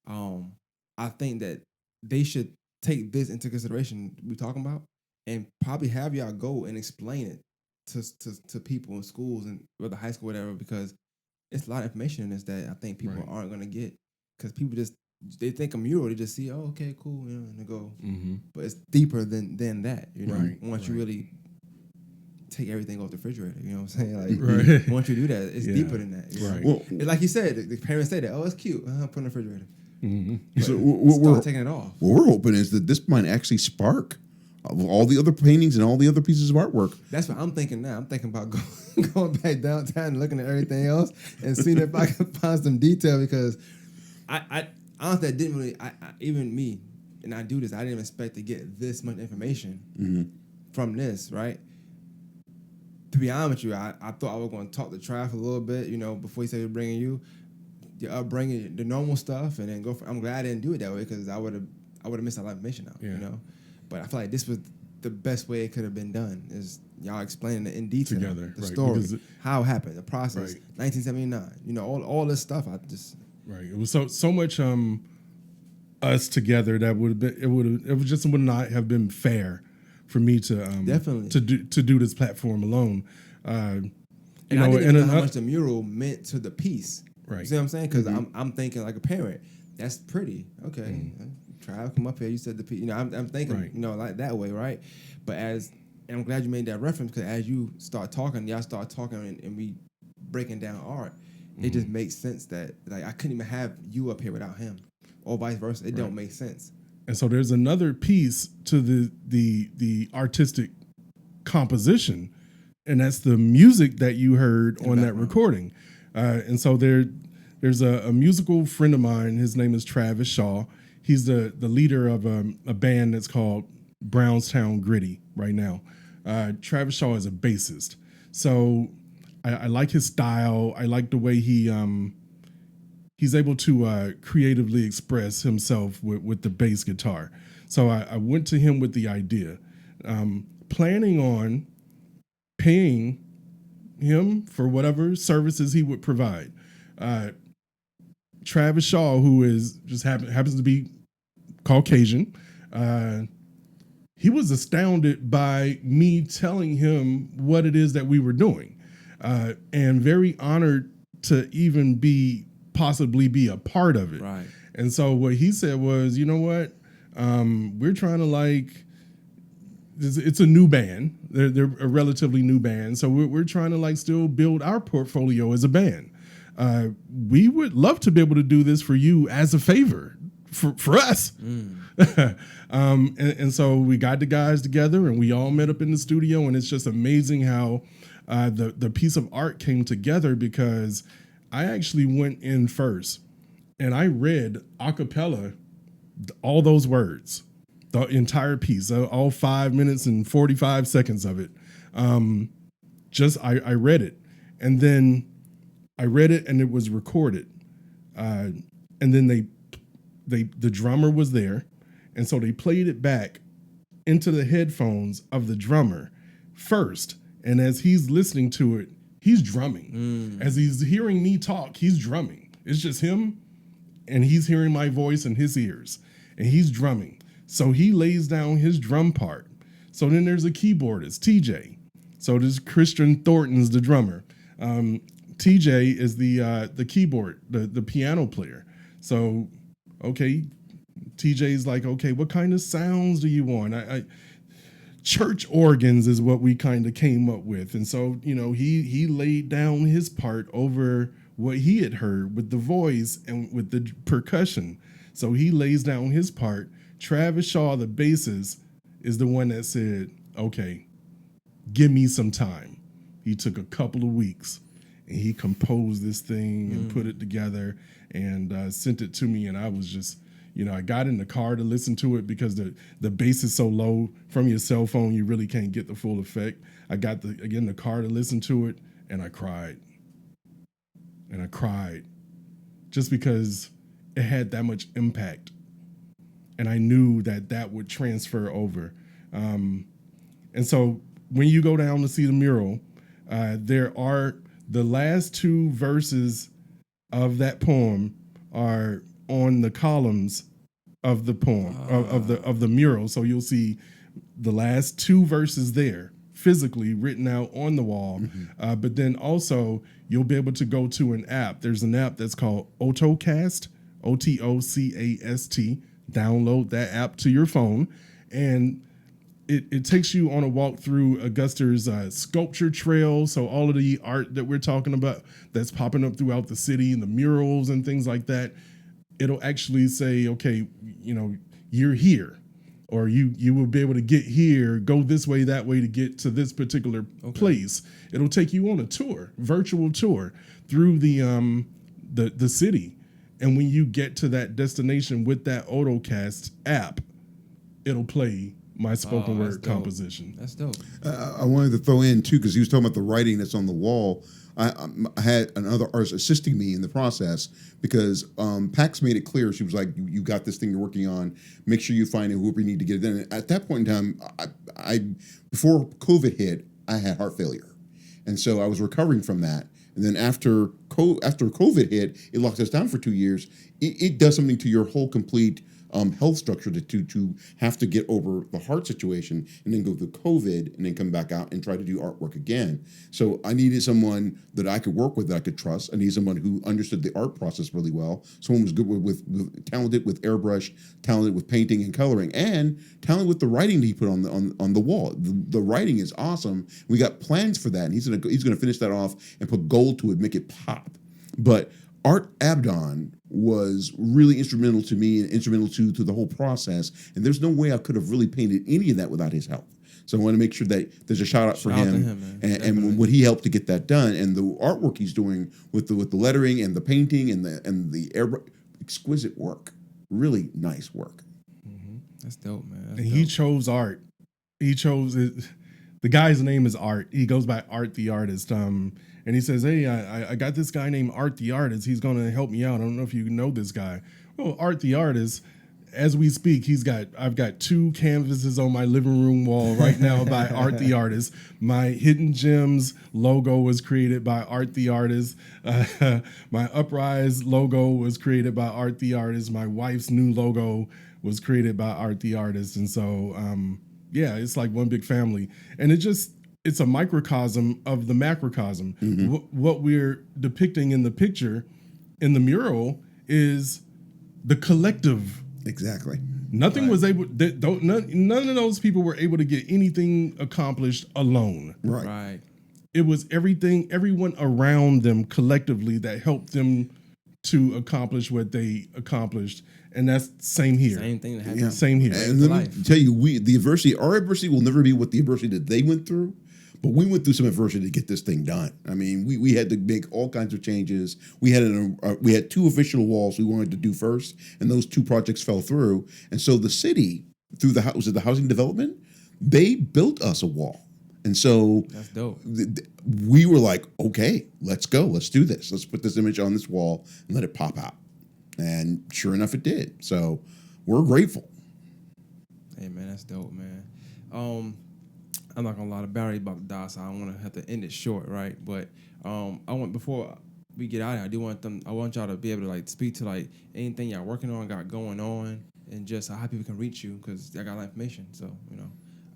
I think that they should take this into consideration we talking about, and probably have y'all go and explain it to people in schools and whether high school, whatever, because it's a lot of information in this that I think people aren't gonna get because people they think a mural, they just see, oh, okay, cool, you know, and they go, but it's deeper than that, you know. Once you really take everything off the refrigerator, you know what I'm saying? Like once you do that, it's deeper than that. Right. Well, it's like you said, the parents say that, oh, it's cute, put it in the refrigerator. So We're taking it off. What we're hoping is that this might actually spark all the other paintings and all the other pieces of artwork. That's what I'm thinking now. I'm thinking about going back downtown and looking at everything else and seeing if I can find some detail because I honestly I didn't really even me and I do this. I didn't expect to get this much information from this, right? To be honest with you, I thought I was going to talk to Trav a little bit, you know, before he said bringing you the upbringing, the normal stuff, and then go. I'm glad I didn't do it that way because I would have missed a lot of information out, you know. But I feel like this was the best way it could have been done is y'all explaining it in detail Together, the right, story, how it happened, the process, Right. 1979, you know, all this stuff. I just It was so much us together that would not have been fair for me to Definitely. to do this platform alone. and I didn't know how much the mural meant to the piece. Right. You see what I'm saying? Because I'm thinking like a parent. That's pretty. Okay. Try to come up here. You said the piece. You know, I'm thinking, you know, like that way, right? But and I'm glad you made that reference because as you start talking, y'all start talking and we breaking down art, it just makes sense that like I couldn't even have you up here without him, or vice versa. It don't make sense. And so there's another piece to the artistic composition, and that's the music that you heard on that recording. And so there's a musical friend of mine. His name is Travis Shaw. He's the leader of a band that's called Brownstown Gritty right now. Travis Shaw is a bassist. So I like his style. I like the way he's able to creatively express himself with the bass guitar. So I went to him with the idea, planning on paying him for whatever services he would provide. Travis Shaw, who is just happens to be Caucasian, he was astounded by me telling him what it is that we were doing, and very honored to even possibly be a part of it. Right. And so what he said was, you know what, we're trying to it's a new band. They're a relatively new band, so we're trying to still build our portfolio as a band. We would love to be able to do this for you as a favor for us. And so we got the guys together and we all met up in the studio, and it's just amazing how the piece of art came together because I actually went in first and I read a cappella all those words, the entire piece, all 5 minutes and 45 seconds of it. I read it, and then I read it and it was recorded. And then the drummer was there. And so they played it back into the headphones of the drummer first. And as he's listening to it, he's drumming. As he's hearing me talk, he's drumming. It's just him, and he's hearing my voice in his ears, and he's drumming. So he lays down his drum part. So then there's a keyboardist, TJ. So this Christian Thornton's the drummer. TJ is the keyboard, the piano player. So, okay, TJ's like, okay, what kind of sounds do you want? Church organs is what we kind of came up with. And so, he laid down his part over what he had heard with the voice and with the percussion. So he lays down his part. Travis Shaw, the bassist, is the one that said, okay, give me some time. He took a couple of weeks and he composed this thing and put it together and sent it to me. And I was just, I got in the car to listen to it because the bass is so low from your cell phone, you really can't get the full effect. I got in the car to listen to it, and I cried. And I cried just because it had that much impact. And I knew that would transfer over. And so when you go down to see the mural, there are the last two verses of that poem are on the columns of the poem of the mural. So you'll see the last two verses there physically written out on the wall. But then also you'll be able to go to an app. There's an app that's called Otocast, OTOCAST. Download that app to your phone, and it takes you on a walk through Augusta's sculpture trail. So all of the art that we're talking about that's popping up throughout the city and the murals and things like that, it'll actually say, okay, you're here, or you will be able to get here, go this way, that way to get to this particular place. It'll take you on a tour, virtual tour through the city. And when you get to that destination with that Otocast app, it'll play my spoken word composition. That's dope. I wanted to throw in too, because he was talking about the writing that's on the wall. I had another artist assisting me in the process because Pax made it clear. She was like, "You got this thing you're working on. Make sure you find whoever you need to get it done." And at that point in time, I before COVID hit, I had heart failure, and so I was recovering from that. And then after COVID hit, it locked us down for 2 years. It does something to your whole complete health structure to have to get over the heart situation and then go through COVID and then come back out and try to do artwork again. So I needed someone that I could work with, that I could trust. I needed someone who understood the art process really well. Someone who was good with talented with airbrush, talented with painting and coloring, and talented with the writing that he put on the wall. The writing is awesome. We got plans for that, and he's gonna finish that off and put gold to it, make it pop. But Art Abdon was really instrumental to me and instrumental to the whole process. And there's no way I could have really painted any of that without his help. So I want to make sure that there's a shout out for him, and what he helped to get that done, and the artwork he's doing with the lettering and the painting and the exquisite work, really nice work. That's dope, man. That's and dope. He chose art. He chose it. The guy's name is Art. He goes by Art the Artist. And he says, "Hey, I got this guy named Art the Artist. He's going to help me out. I don't know if you know this guy." Well, Art the Artist, as we speak, I've got 2 canvases on my living room wall right now by Art the Artist. My Hidden Gems logo was created by Art the Artist. My Uprise logo was created by Art the Artist. My wife's new logo was created by Art the Artist. And so, it's like one big family. And it's a microcosm of the macrocosm. What we're depicting in the picture, in the mural, is the collective. Exactly. Nothing was able. None of those people were able to get anything accomplished alone. Right. It was everyone around them collectively that helped them to accomplish what they accomplished. And that's same here. Same thing that happened. Yeah. Same here. And let me tell you, our adversity will never be what the adversity that they went through. But we went through some adversity to get this thing done. I mean, we had to make all kinds of changes. We had 2 official walls we wanted to do first, and those 2 projects fell through. And so the city, through the housing development, they built us a wall. And so that's dope. We were like, okay, let's go. Let's do this. Let's put this image on this wall and let it pop out. And sure enough, it did. So we're grateful. Hey, man, that's dope, man. I'm not gonna lie, the battery about to die, so I don't want to have to end it short, right? But I want before we get out of here, I want y'all to be able to like speak to like anything y'all working on, got going on, and just how people can reach you because I got a lot of information. So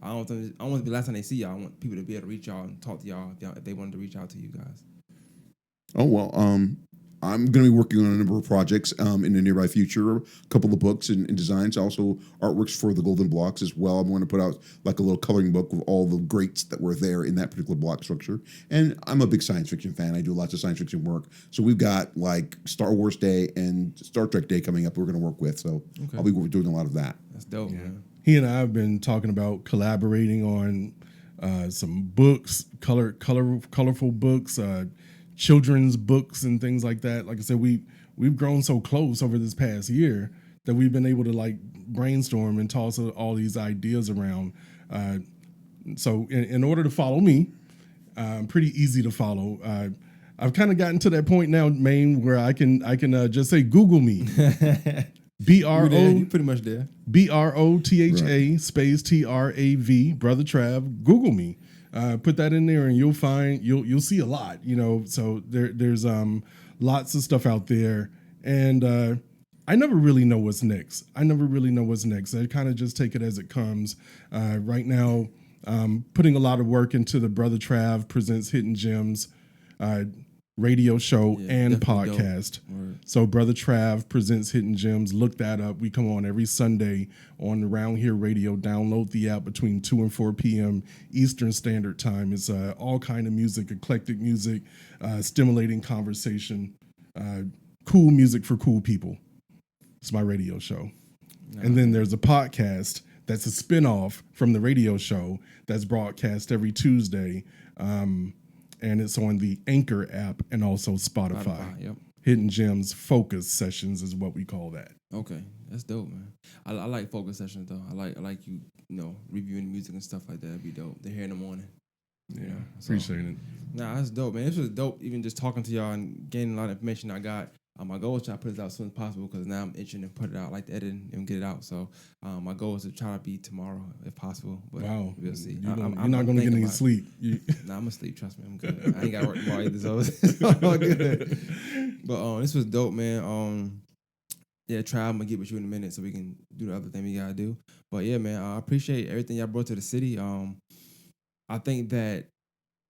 I don't want it to be the last time they see y'all. I want people to be able to reach y'all and talk to y'all if they wanted to reach out to you guys. Oh, well, I'm going to be working on a number of projects in the nearby future, a couple of books and designs, also artworks for the Golden Blocks as well. I'm going to put out like a little coloring book of all the greats that were there in that particular block structure. And I'm a big science fiction fan. I do lots of science fiction work. So we've got like Star Wars Day and Star Trek Day coming up we're going to work with. So I'll be doing a lot of that. That's dope, man. He and I have been talking about collaborating on some books, colorful books, children's books and things like that. Like I said, we've grown so close over this past year that we've been able to like brainstorm and toss all these ideas around. So in order to follow me, pretty easy to follow. I've kind of gotten to that point now, Maine, where I can just say Google me. You pretty much there. BROTHA space TRAV, Brother Trav. Google me. Put that in there, and you'll see a lot. So there's lots of stuff out there, and I never really know what's next. I kind of just take it as it comes. Right now, putting a lot of work into the Brother Trav Presents Hidden Gems radio show and podcast. So Brother Trav Presents Hidden Gems. Look that up. We come on every Sunday on Around Here Radio. Download the app between 2 and 4 p.m. Eastern Standard Time. It's all kind of music, eclectic music, stimulating conversation, cool music for cool people. It's my radio show. And then there's a podcast that's a spinoff from the radio show that's broadcast every Tuesday. And it's on the Anchor app and also Spotify. Yep. Hidden Gems Focus Sessions is what we call that. Okay, that's dope, man. I like focus sessions though. I like you reviewing music and stuff like that. It'd be dope. They're here in the morning. Yeah, appreciate it. Nah, that's dope, man. This was dope. Even just talking to y'all and getting a lot of information I got. My goal is to try to put it out as soon as possible because now I'm itching to put it out, like to edit and get it out. So my goal is to try to be tomorrow if possible. But wow, we'll see. You're not going to get any sleep. Nah, I'm gonna sleep. Trust me, I'm good. I ain't got to work tomorrow either, so it's all good. But this was dope, man. Yeah, Trav, I'm gonna get with you in a minute so we can do the other thing we gotta do. But yeah, man, I appreciate everything y'all brought to the city. I think that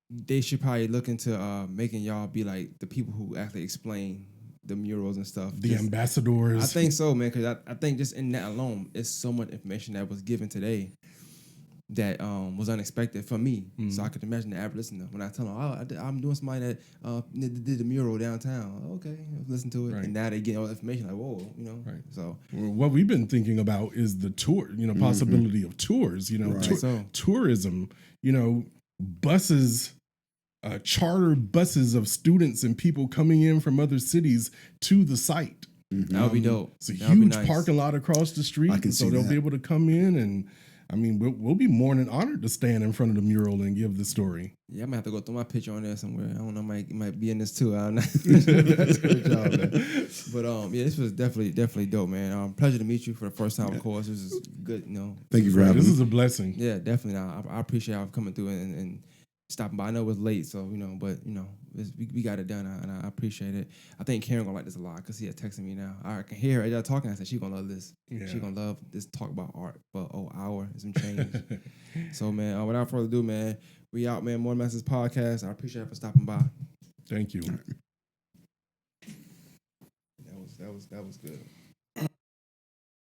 they should probably look into making y'all be like the people who actually explain the murals and stuff. The ambassadors. I think so, man, because I think just in that alone, it's so much information that was given today that was unexpected for me. Mm-hmm. So I could imagine the average listener when I tell them, I'm doing somebody that did the mural downtown. Okay, listen to it. Right. And now they get all the information like, whoa, Right. So what we've been thinking about is the tour, possibility of tours, right. Tourism, buses, charter buses of students and people coming in from other cities to the site. Mm-hmm. That would be dope. It's a huge parking lot across the street, so they'll be able to come in and. I mean, we'll be more than honored to stand in front of the mural and give the story. Yeah, I might have to go throw my picture on there somewhere. I don't know, might be in this too. I don't know. Good job, man. But yeah, this was definitely dope, man. Pleasure to meet you for the first time, of course. This is good, Thank you for having me. This is a blessing. Yeah, definitely. I appreciate y'all coming through and stopping by. I know it was late, so but we got it done, and I appreciate it. I think Karen gonna like this a lot because he had texted me now. I can hear her as y'all talking. I said she gonna love this. Yeah. She gonna love this talk about art for an hour and some change. So man, without further ado, man, we out, man. More Masters Podcast. I appreciate you for stopping by. Thank you. That was good.